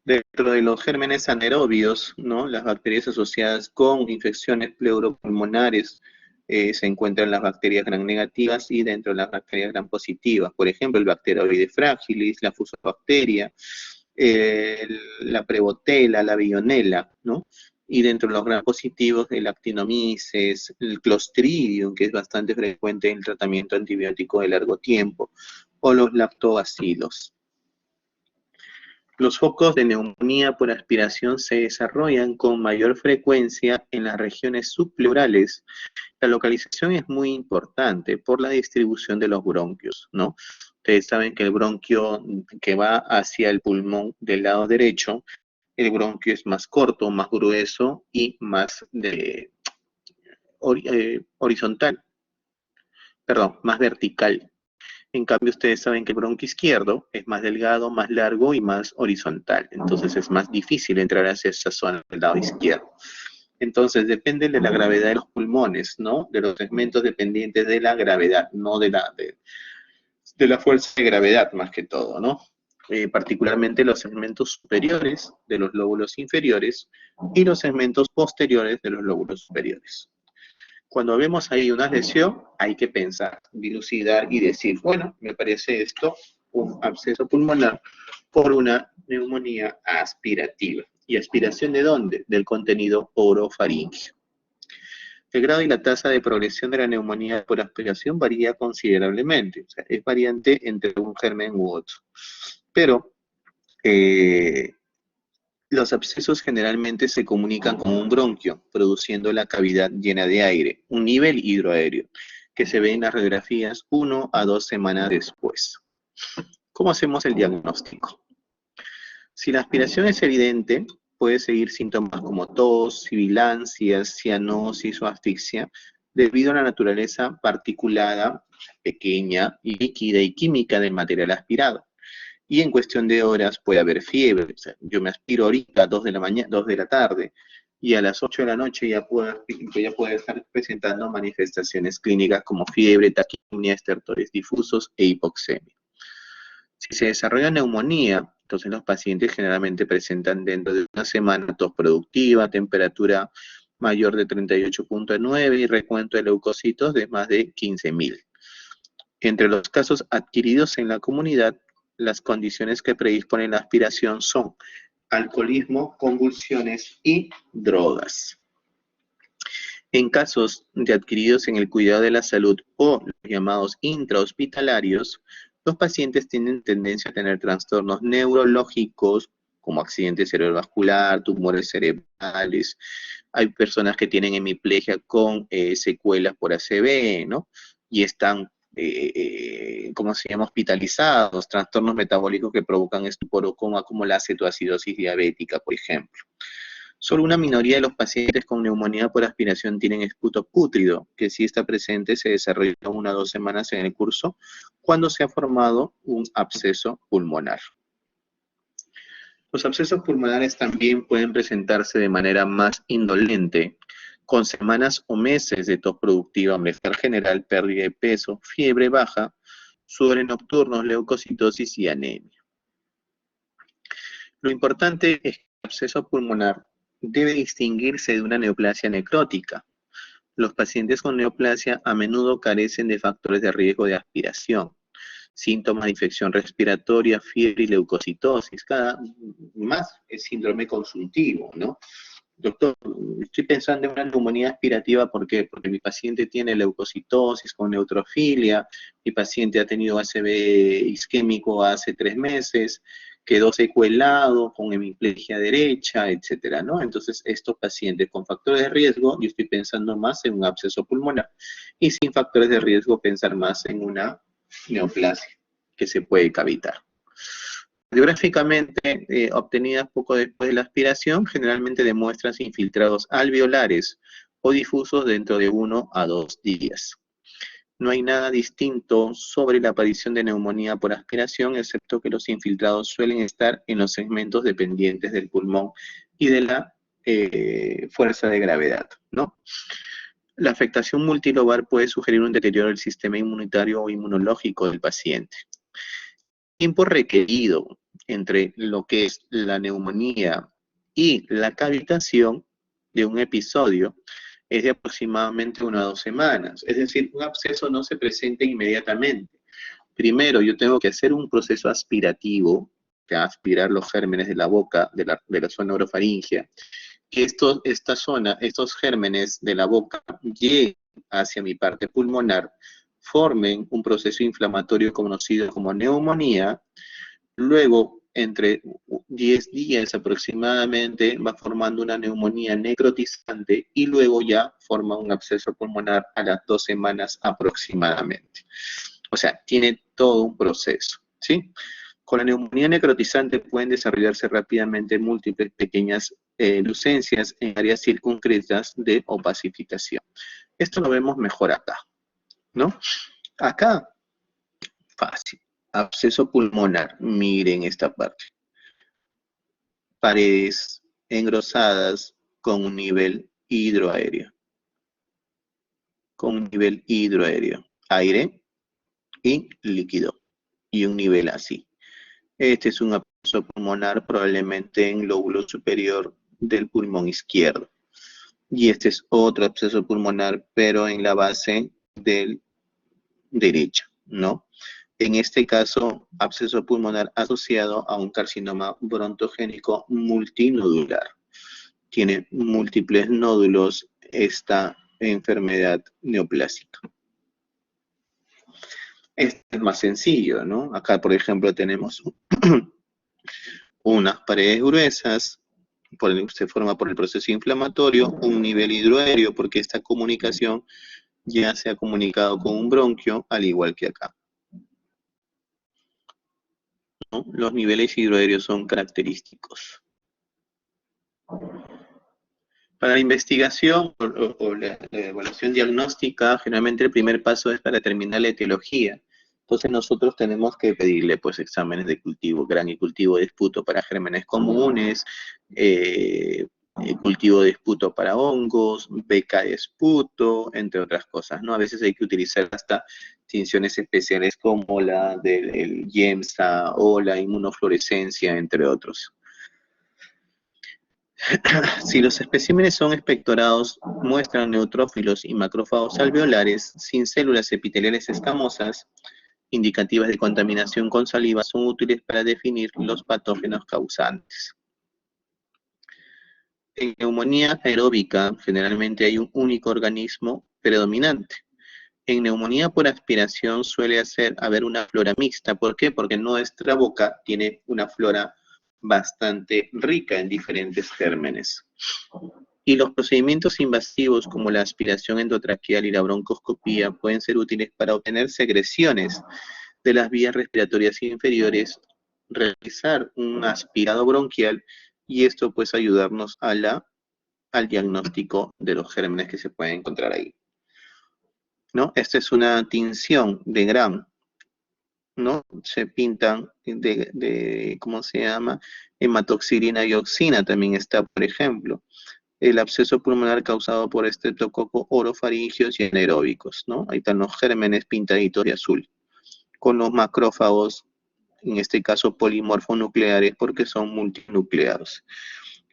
Dentro de los gérmenes anaerobios, ¿no? Las bacterias asociadas con infecciones pleuropulmonares se encuentran las bacterias gram negativas y dentro de las bacterias gram positivas. Por ejemplo, el Bacteroides fragilis, la Fusobacteria, la Prevotella, la Bionella, ¿no? Y dentro de los gram positivos, el Actinomyces, el Clostridium, que es bastante frecuente en el tratamiento antibiótico de largo tiempo, o los lactobacilos. Los focos de neumonía por aspiración se desarrollan con mayor frecuencia en las regiones subpleurales. La localización es muy importante por la distribución de los bronquios, ¿no? Ustedes saben que el bronquio que va hacia el pulmón del lado derecho, el bronquio es más corto, más grueso y más horizontal, perdón, más vertical. En cambio, ustedes saben que el bronquio izquierdo es más delgado, más largo y más horizontal. Entonces es más difícil entrar hacia esa zona del lado izquierdo. Entonces depende de la gravedad de los pulmones, ¿no? De los segmentos dependientes de la gravedad, no de la fuerza de gravedad más que todo, ¿no? Particularmente los segmentos superiores de los lóbulos inferiores y los segmentos posteriores de los lóbulos superiores. Cuando vemos ahí una lesión, hay que pensar, dilucidar y decir, bueno, me parece esto un absceso pulmonar por una neumonía aspirativa. ¿Y aspiración de dónde? Del contenido orofaríngeo. El grado y la tasa de progresión de la neumonía por aspiración varía considerablemente, o sea, es variante entre un germen u otro. Pero los abscesos generalmente se comunican con un bronquio, produciendo la cavidad llena de aire, un nivel hidroaéreo, que se ve en las radiografías 1 a 2 semanas después. ¿Cómo hacemos el diagnóstico? Si la aspiración es evidente, puede seguir síntomas como tos, sibilancias, cianosis o asfixia, debido a la naturaleza particulada, pequeña, líquida y química del material aspirado. Y en cuestión de horas puede haber fiebre. O sea, yo me aspiro ahorita a 2 de la mañana, 2 de la tarde, y a las 8 de la noche ya puede estar presentando manifestaciones clínicas como fiebre, taquipnea, estertores difusos e hipoxemia. Si se desarrolla neumonía, entonces los pacientes generalmente presentan dentro de una semana tos productiva, temperatura mayor de 38,9 y recuento de leucocitos de más de 15.000. Entre los casos adquiridos en la comunidad, las condiciones que predisponen la aspiración son alcoholismo, convulsiones y drogas. En casos de adquiridos en el cuidado de la salud o los llamados intrahospitalarios, los pacientes tienen tendencia a tener trastornos neurológicos como accidente cerebrovascular, tumores cerebrales. Hay personas que tienen hemiplegia con secuelas por ACV, ¿no? Y están, ¿cómo se llama?, hospitalizados, trastornos metabólicos que provocan estupor como la cetoacidosis diabética, por ejemplo. Solo una minoría de los pacientes con neumonía por aspiración tienen esputo pútrido, que si está presente se desarrolla 1 o 2 semanas en el curso cuando se ha formado un absceso pulmonar. Los abscesos pulmonares también pueden presentarse de manera más indolente, con semanas o meses de tos productiva, malestar general, pérdida de peso, fiebre baja, sudores nocturnos, leucocitosis y anemia. Lo importante es que el absceso pulmonar debe distinguirse de una neoplasia necrótica. Los pacientes con neoplasia a menudo carecen de factores de riesgo de aspiración, síntomas de infección respiratoria, fiebre y leucocitosis. Cada más es síndrome consultivo, ¿no? Doctor, estoy pensando en una neumonía aspirativa, ¿por qué? Porque mi paciente tiene leucocitosis con neutrofilia, mi paciente ha tenido ACV isquémico hace 3 meses, quedó secuelado con hemiplegia derecha, etcétera, ¿no? Entonces, estos pacientes con factores de riesgo, yo estoy pensando más en un absceso pulmonar, y sin factores de riesgo, pensar más en una neoplasia que se puede cavitar. Radiográficamente obtenidas poco después de la aspiración, generalmente demuestran infiltrados alveolares o difusos dentro de 1 a 2 días. No hay nada distinto sobre la aparición de neumonía por aspiración, excepto que los infiltrados suelen estar en los segmentos dependientes del pulmón y de la fuerza de gravedad, ¿no? La afectación multilobar puede sugerir un deterioro del sistema inmunitario o inmunológico del paciente. Tiempo requerido entre lo que es la neumonía y la cavitación de un episodio es de aproximadamente 1 a 2 semanas. Es decir, un absceso no se presenta inmediatamente. Primero, yo tengo que hacer un proceso aspirativo, que aspirar los gérmenes de la boca, de la zona orofaringea, que estos gérmenes de la boca lleguen hacia mi parte pulmonar, formen un proceso inflamatorio conocido como neumonía. Luego, entre 10 días aproximadamente, va formando una neumonía necrotizante y luego ya forma un absceso pulmonar a las 2 semanas aproximadamente. O sea, tiene todo un proceso, ¿sí? Con la neumonía necrotizante pueden desarrollarse rápidamente múltiples pequeñas lucencias en áreas circunscritas de opacificación. Esto lo vemos mejor acá, ¿no? Acá, fácil. Absceso pulmonar, miren esta parte. Paredes engrosadas con un nivel hidroaéreo. Con un nivel hidroaéreo. Aire y líquido. Y un nivel así. Este es un absceso pulmonar probablemente en lóbulo superior del pulmón izquierdo. Y este es otro absceso pulmonar, pero en la base del derecho, ¿no? En este caso, absceso pulmonar asociado a un carcinoma brontogénico multinodular. Tiene múltiples nódulos esta enfermedad neoplásica. Este es más sencillo, ¿no? Acá, por ejemplo, tenemos unas paredes gruesas, se forma por el proceso inflamatorio, un nivel hidroaéreo, porque esta comunicación ya se ha comunicado con un bronquio, al igual que acá. ¿no? Los niveles hidroaéreos son característicos. Para la investigación o la evaluación diagnóstica, generalmente el primer paso es para determinar la etiología. Entonces nosotros tenemos que pedirle pues exámenes de cultivo, gran y cultivo de esputo para gérmenes comunes, cultivo de esputo para hongos, beca de esputo, entre otras cosas, ¿no? A veces hay que utilizar hasta tinciones especiales como la del YEMSA o la inmunofluorescencia, entre otros. Si los especímenes son expectorados, muestran neutrófilos y macrófagos alveolares sin células epiteliales escamosas, indicativas de contaminación con saliva, son útiles para definir los patógenos causantes. En neumonía aeróbica, generalmente hay un único organismo predominante. En neumonía por aspiración suele haber una flora mixta. ¿Por qué? Porque nuestra boca tiene una flora bastante rica en diferentes gérmenes. Y los procedimientos invasivos como la aspiración endotraqueal y la broncoscopía pueden ser útiles para obtener secreciones de las vías respiratorias inferiores, realizar un aspirado bronquial y esto pues ayudarnos al diagnóstico de los gérmenes que se pueden encontrar ahí, ¿no? Esta es una tinción de Gram, ¿no? Se pintan ¿cómo se llama? Hematoxilina y oxina también está, por ejemplo. El absceso pulmonar causado por estreptococo orofaringios y anaeróbicos, ¿no? Ahí están los gérmenes pintaditos de azul, con los macrófagos, en este caso polimorfonucleares, porque son multinucleados.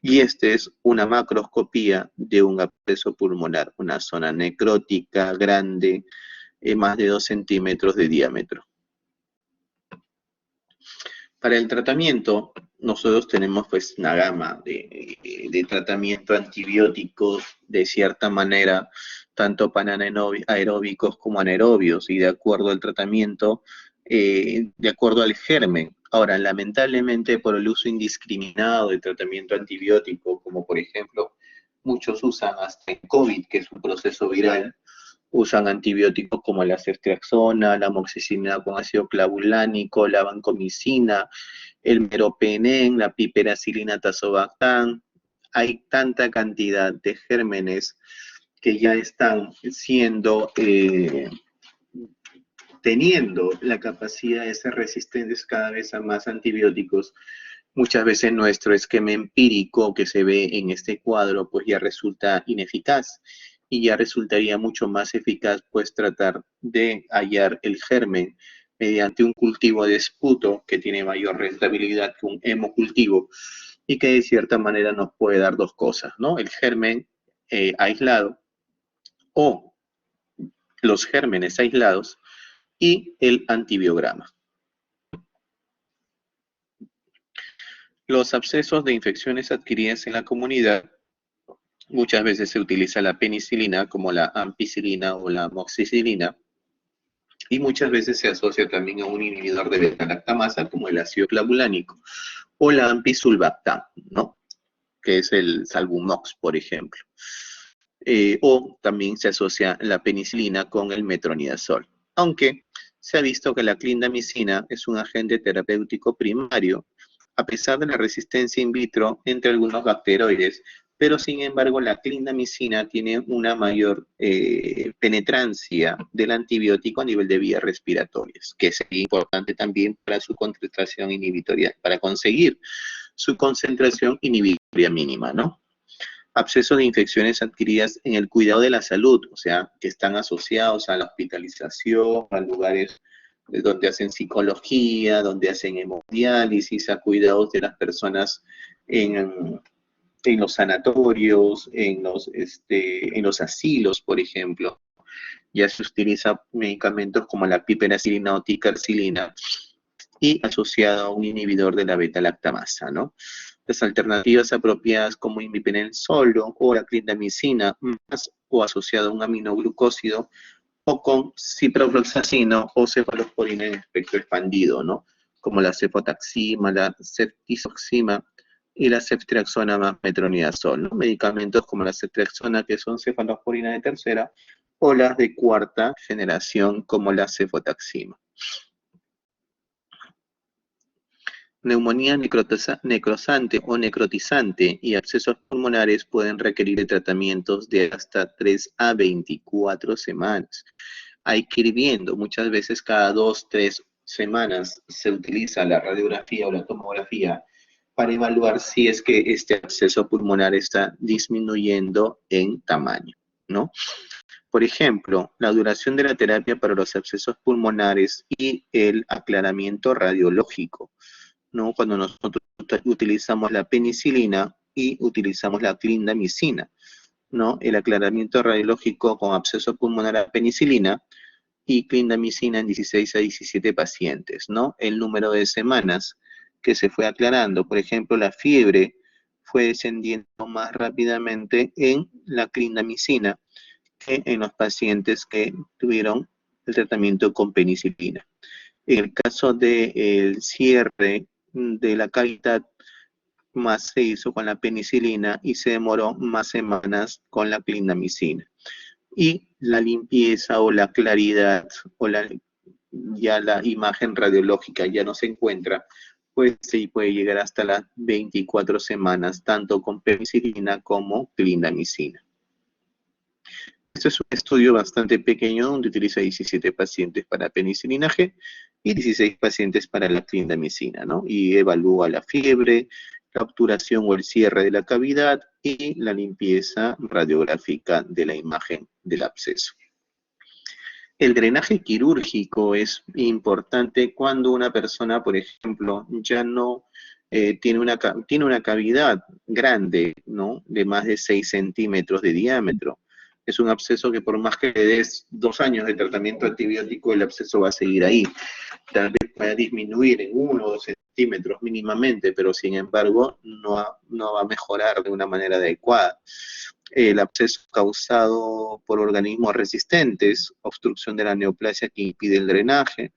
Y esta es una macroscopía de un absceso pulmonar, una zona necrótica grande, más de 2 centímetros de diámetro. Para el tratamiento, nosotros tenemos pues una gama de tratamiento antibióticos de cierta manera, tanto para aeróbicos como anaerobios, y de acuerdo al tratamiento, de acuerdo al germen. Ahora, lamentablemente, por el uso indiscriminado de tratamiento antibiótico, como por ejemplo, muchos usan hasta en COVID, que es un proceso viral, usan antibióticos como la ceftriaxona, la amoxicilina con ácido clavulánico, la vancomicina, el meropenem, la piperacilina tazobactam. Hay tanta cantidad de gérmenes que ya están teniendo la capacidad de ser resistentes cada vez a más antibióticos. Muchas veces nuestro esquema empírico que se ve en este cuadro pues ya resulta ineficaz y ya resultaría mucho más eficaz pues tratar de hallar el germen mediante un cultivo de esputo que tiene mayor rentabilidad que un hemocultivo y que de cierta manera nos puede dar dos cosas, ¿no? El germen aislado o los gérmenes aislados y el antibiograma. Los abscesos de infecciones adquiridas en la comunidad, muchas veces se utiliza la penicilina como la ampicilina o la amoxicilina, y muchas veces se asocia también a un inhibidor de beta-lactamasa como el ácido clavulánico o la ampicsulbactam, ¿no? Que es el Salbumox, por ejemplo. O también se asocia la penicilina con el metronidazol. Aunque se ha visto que la clindamicina es un agente terapéutico primario, a pesar de la resistencia in vitro entre algunos bacteroides, pero sin embargo la clindamicina tiene una mayor penetrancia del antibiótico a nivel de vías respiratorias, que es importante también para su concentración inhibitoria, para conseguir su concentración inhibitoria mínima, ¿no? Abscesos de infecciones adquiridas en el cuidado de la salud, o sea, que están asociados a la hospitalización, a lugares donde hacen psicología, donde hacen hemodiálisis, a cuidados de las personas en los sanatorios, en los asilos, por ejemplo. Ya se utiliza medicamentos como la piperacilina o ticarcilina y asociado a un inhibidor de la beta-lactamasa, ¿no? Las alternativas apropiadas como imipenem solo o la clindamicina más o asociado a un aminoglucósido o con ciprofloxacino o cefalosporina en espectro expandido, ¿no? Como la cefotaxima, la ceftizoxima y la ceftriaxona más metronidazol, ¿no? Medicamentos como la ceftriaxona que son cefalosporina de tercera o las de cuarta generación como la cefotaxima. Neumonía necrosante o necrotizante y abscesos pulmonares pueden requerir de tratamientos de hasta 3 a 24 semanas. Hay que ir viendo, muchas veces cada 2, 3 semanas se utiliza la radiografía o la tomografía para evaluar si es que este absceso pulmonar está disminuyendo en tamaño, ¿no? Por ejemplo, la duración de la terapia para los abscesos pulmonares y el aclaramiento radiológico, ¿no? Cuando nosotros utilizamos la penicilina y utilizamos la clindamicina, ¿no? El aclaramiento radiológico con absceso pulmonar a penicilina y clindamicina en 16 a 17 pacientes, ¿no? El número de semanas que se fue aclarando, por ejemplo, la fiebre fue descendiendo más rápidamente en la clindamicina que en los pacientes que tuvieron el tratamiento con penicilina. En el caso del cierre de la cavidad, más se hizo con la penicilina y se demoró más semanas con la clindamicina. Y la limpieza o la claridad o ya la imagen radiológica ya no se encuentra, pues sí puede llegar hasta las 24 semanas, tanto con penicilina como clindamicina. Este es un estudio bastante pequeño donde utiliza 17 pacientes para penicilina G y 16 pacientes para la clindamicina, ¿no? Y evalúa la fiebre, la obturación o el cierre de la cavidad y la limpieza radiográfica de la imagen del absceso. El drenaje quirúrgico es importante cuando una persona, por ejemplo, ya no tiene una cavidad grande, ¿no? De más de 6 centímetros de diámetro. Es un absceso que por más que le des 2 años de tratamiento antibiótico, el absceso va a seguir ahí. Tal vez pueda disminuir en 1 o 2 centímetros mínimamente, pero sin embargo no va a mejorar de una manera adecuada. El absceso causado por organismos resistentes, obstrucción de la neoplasia que impide el drenaje,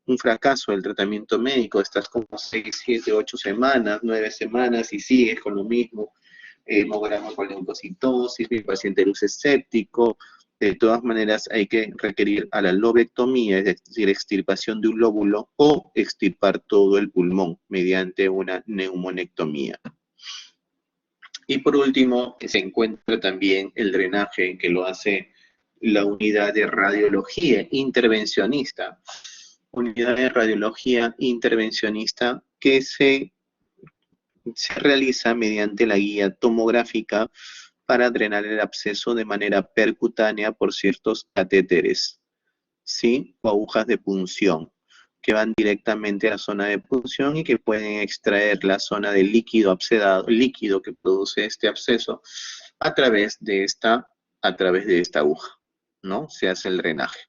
un fracaso del tratamiento médico, estás como 6, 7, 8 semanas, 9 semanas y sigues con lo mismo, hemograma con leucocitosis, mi paciente luce escéptico. De todas maneras hay que requerir a la lobectomía, es decir, extirpación de un lóbulo o extirpar todo el pulmón mediante una neumonectomía. Y por último, se encuentra también el drenaje que lo hace la unidad de radiología intervencionista. Unidad de radiología intervencionista que se realiza mediante la guía tomográfica para drenar el absceso de manera percutánea por ciertos catéteres, ¿sí? O agujas de punción que van directamente a la zona de punción y que pueden extraer la zona de líquido abscedado, el líquido que produce este absceso a través de esta aguja, ¿no? Se hace el drenaje.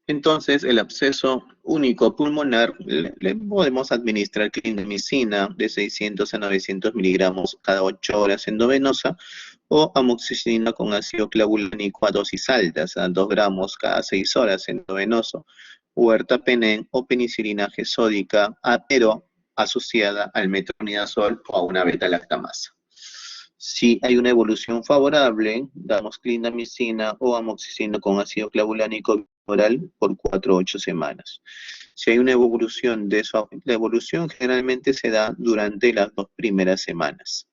Entonces, el absceso único pulmonar le podemos administrar clindamicina de 600 a 900 miligramos cada 8 horas endovenosa o amoxicilina con ácido clavulánico a dosis altas, a 2 gramos cada 6 horas endovenoso, o ertapenem o penicilina G sódica, pero asociada al metronidazol o a una beta-lactamasa. Si hay una evolución favorable, damos clindamicina o amoxicilina con ácido clavulánico oral por 4 a 8 semanas. Si hay una evolución de eso, la evolución generalmente se da durante las 2 primeras semanas.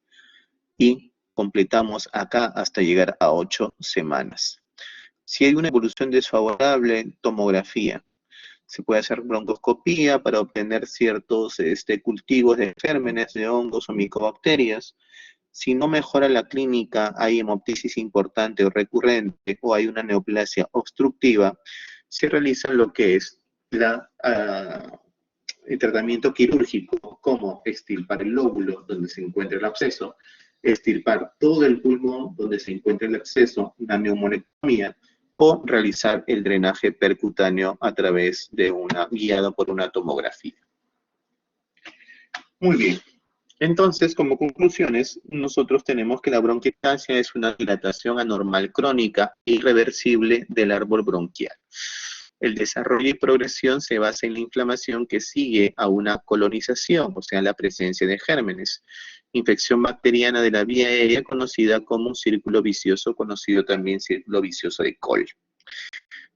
Y completamos acá hasta llegar a 8 semanas. Si hay una evolución desfavorable, tomografía. Se puede hacer broncoscopía para obtener ciertos cultivos de gérmenes, de hongos o micobacterias. Si no mejora la clínica, hay hemoptisis importante o recurrente o hay una neoplasia obstructiva, se realiza lo que es el tratamiento quirúrgico, como extirpar el lóbulo donde se encuentra el absceso, extirpar todo el pulmón donde se encuentra el absceso, una neumonectomía, o realizar el drenaje percutáneo a través de guiado por una tomografía. Muy bien. Entonces, como conclusiones, nosotros tenemos que la bronquiectasia es una dilatación anormal crónica e irreversible del árbol bronquial. El desarrollo y progresión se basa en la inflamación que sigue a una colonización, o sea, la presencia de gérmenes. Infección bacteriana de la vía aérea conocida como un círculo vicioso, conocido también círculo vicioso de Kohl.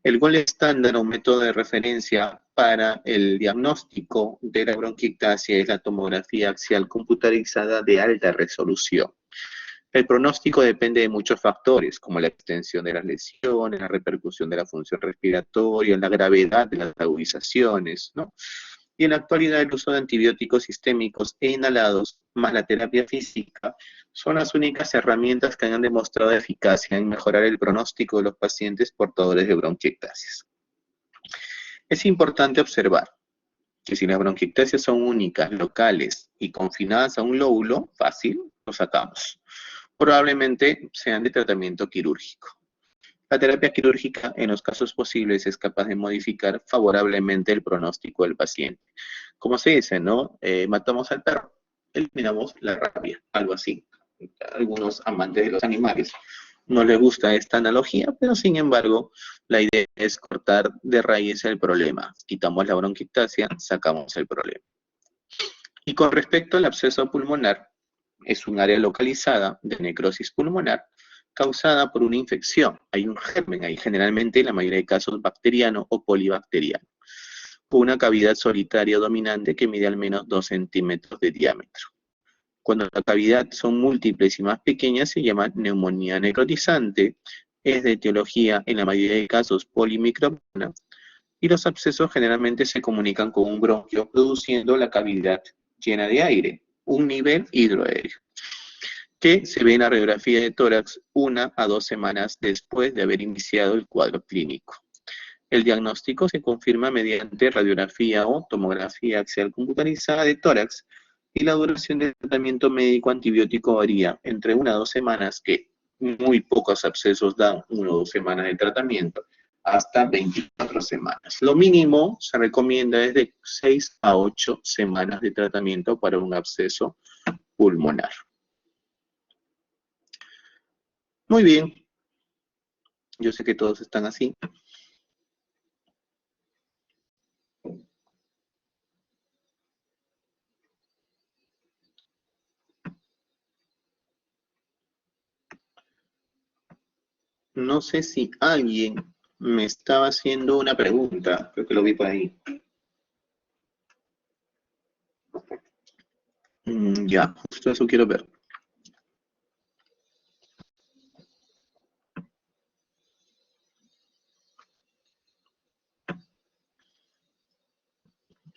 El gol estándar o método de referencia para el diagnóstico de la bronquiectasia es la tomografía axial computarizada de alta resolución. El pronóstico depende de muchos factores, como la extensión de las lesiones, la repercusión de la función respiratoria, la gravedad de las agudizaciones, ¿no? Y en la actualidad el uso de antibióticos sistémicos e inhalados, más la terapia física, son las únicas herramientas que han demostrado eficacia en mejorar el pronóstico de los pacientes portadores de bronquiectasias. Es importante observar que si las bronquiectasias son únicas, locales y confinadas a un lóbulo, fácil, lo sacamos. Probablemente sean de tratamiento quirúrgico. La terapia quirúrgica, en los casos posibles, es capaz de modificar favorablemente el pronóstico del paciente. Como se dice, ¿no? Matamos al perro, eliminamos la rabia, algo así. Algunos amantes de los animales no les gusta esta analogía, pero sin embargo, la idea es cortar de raíz el problema. Quitamos la bronquiectasia, sacamos el problema. Y con respecto al absceso pulmonar, es un área localizada de necrosis pulmonar causada por una infección. Hay un germen ahí, generalmente en la mayoría de casos bacteriano o polibacteriano, con una cavidad solitaria dominante que mide al menos 2 centímetros de diámetro. Cuando la cavidad son múltiples y más pequeñas se llama neumonía necrotizante, es de etiología en la mayoría de casos polimicrobiana, y los abscesos generalmente se comunican con un bronquio produciendo la cavidad llena de aire, un nivel hidroaéreo, que se ve en la radiografía de tórax 1 a 2 semanas después de haber iniciado el cuadro clínico. El diagnóstico se confirma mediante radiografía o tomografía axial computarizada de tórax y la duración del tratamiento médico antibiótico varía entre 1 a 2 semanas, que muy pocos abscesos dan 1 o 2 semanas de tratamiento, hasta 24 semanas. Lo mínimo se recomienda es de 6 a 8 semanas de tratamiento para un absceso pulmonar. Muy bien. Yo sé que todos están así. No sé si alguien me estaba haciendo una pregunta, creo que lo vi por ahí. Ya, justo eso quiero ver.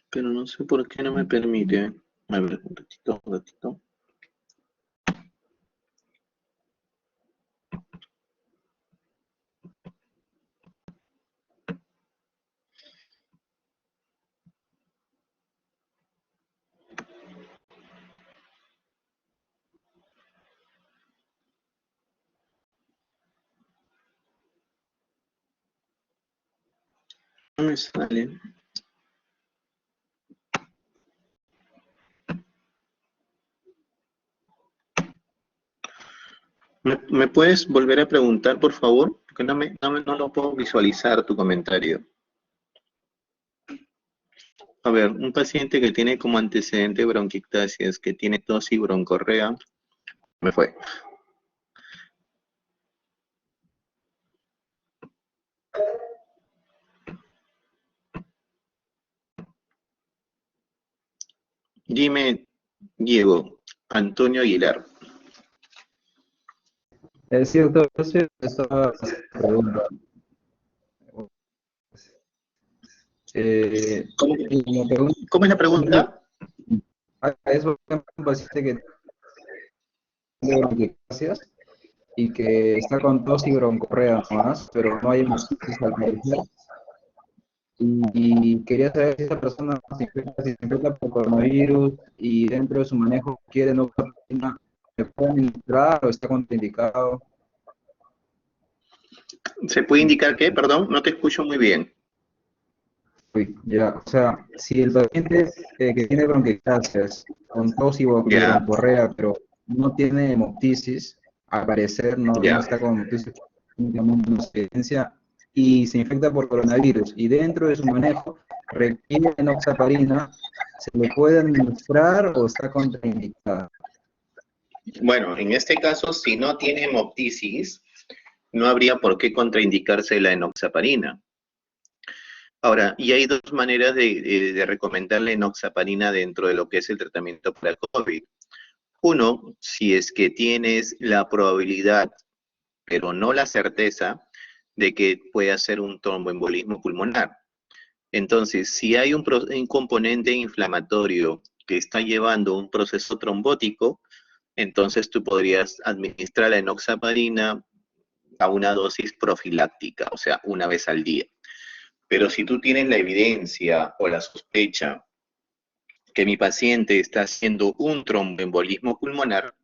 Pero no sé por qué no me permite. A ver, un ratito, un ratito. No me sale. ¿Me puedes volver a preguntar, por favor? Porque no lo puedo visualizar tu comentario. A ver, un paciente que tiene como antecedente bronquiectasias, que tiene tos y broncorrea, me fue. Dime, Diego, Antonio Aguilar. Es cierto, esta pregunta. ¿Cómo, Y la pregunta cómo es la pregunta? es un paciente que tiene bronquiectasias y que está con tos y broncorrea nomás, pero no hay hematitis al parecer. Y quería saber si esta persona se infecta por coronavirus y dentro de su manejo quiere no ¿le puede administrar o está contraindicado? ¿Se puede indicar qué? Perdón, no te escucho muy bien. Uy, ya, o sea, si el paciente que tiene bronquiectasias con tos y Ya, broncorrea, pero no tiene hemoptisis, al parecer no ya. está con hemoptisis, únicamente una evidencia, y se infecta por coronavirus, y dentro de su manejo requiere enoxaparina, ¿se le puede administrar o está contraindicada? Bueno, en este caso, si no tiene hemoptisis, no habría por qué contraindicarse la enoxaparina. Ahora, y hay dos maneras de recomendar la enoxaparina dentro de lo que es el tratamiento para el COVID. Uno, si es que tienes la probabilidad, pero no la certeza, de que pueda ser un tromboembolismo pulmonar. Entonces, si hay un componente inflamatorio que está llevando un proceso trombótico, entonces tú podrías administrar la enoxaparina a una dosis profiláctica, o sea, una vez al día. Pero si tú tienes la evidencia o la sospecha que mi paciente está haciendo un tromboembolismo pulmonar,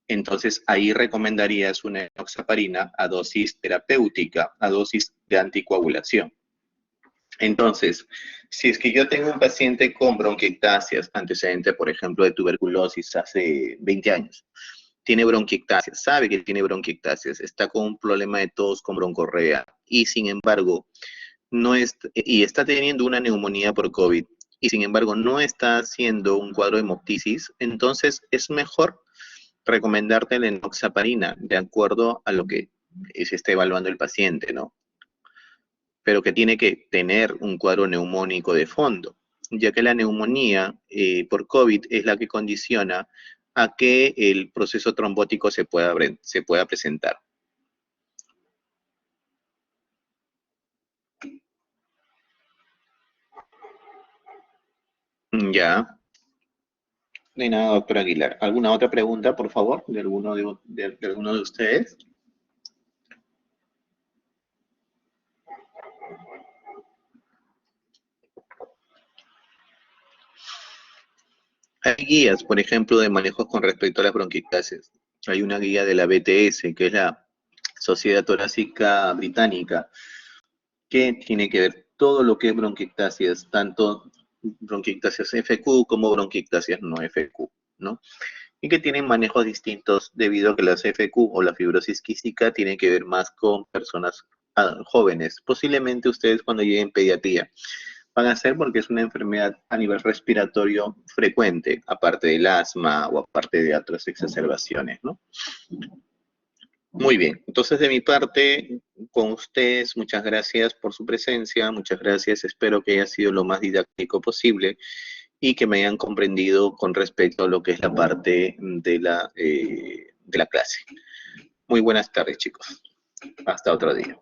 entonces ahí recomendarías una enoxaparina a dosis terapéutica, a dosis de anticoagulación. Entonces, si es que yo tengo un paciente con bronquiectasias, antecedente, por ejemplo, de tuberculosis hace 20 años, tiene bronquiectasias, sabe que tiene bronquiectasias, está con un problema de tos con broncorrea y sin embargo y está teniendo una neumonía por COVID y sin embargo no está haciendo un cuadro de hemoptisis, entonces es mejor recomendarte la enoxaparina de acuerdo a lo que se está evaluando el paciente, ¿no? Pero que tiene que tener un cuadro neumónico de fondo, ya que la neumonía por COVID es la que condiciona a que el proceso trombótico se pueda presentar. Ya, de nada, doctor Aguilar. ¿Alguna otra pregunta, por favor, de alguno de ustedes? Hay guías, por ejemplo, de manejos con respecto a las bronquiectasias. Hay una guía de la BTS, que es la Sociedad Torácica Británica, que tiene que ver todo lo que es bronquiectasias, tanto bronquiectasias FQ como bronquiectasias no FQ, ¿no? Y que tienen manejos distintos debido a que las FQ o la fibrosis quística tienen que ver más con personas jóvenes. Posiblemente ustedes cuando lleguen pediatría van a ser porque es una enfermedad a nivel respiratorio frecuente, aparte del asma o aparte de otras exacerbaciones, ¿no? Muy bien, entonces de mi parte, con ustedes, muchas gracias por su presencia, muchas gracias, espero que haya sido lo más didáctico posible y que me hayan comprendido con respecto a lo que es la parte de la clase. Muy buenas tardes, chicos. Hasta otro día.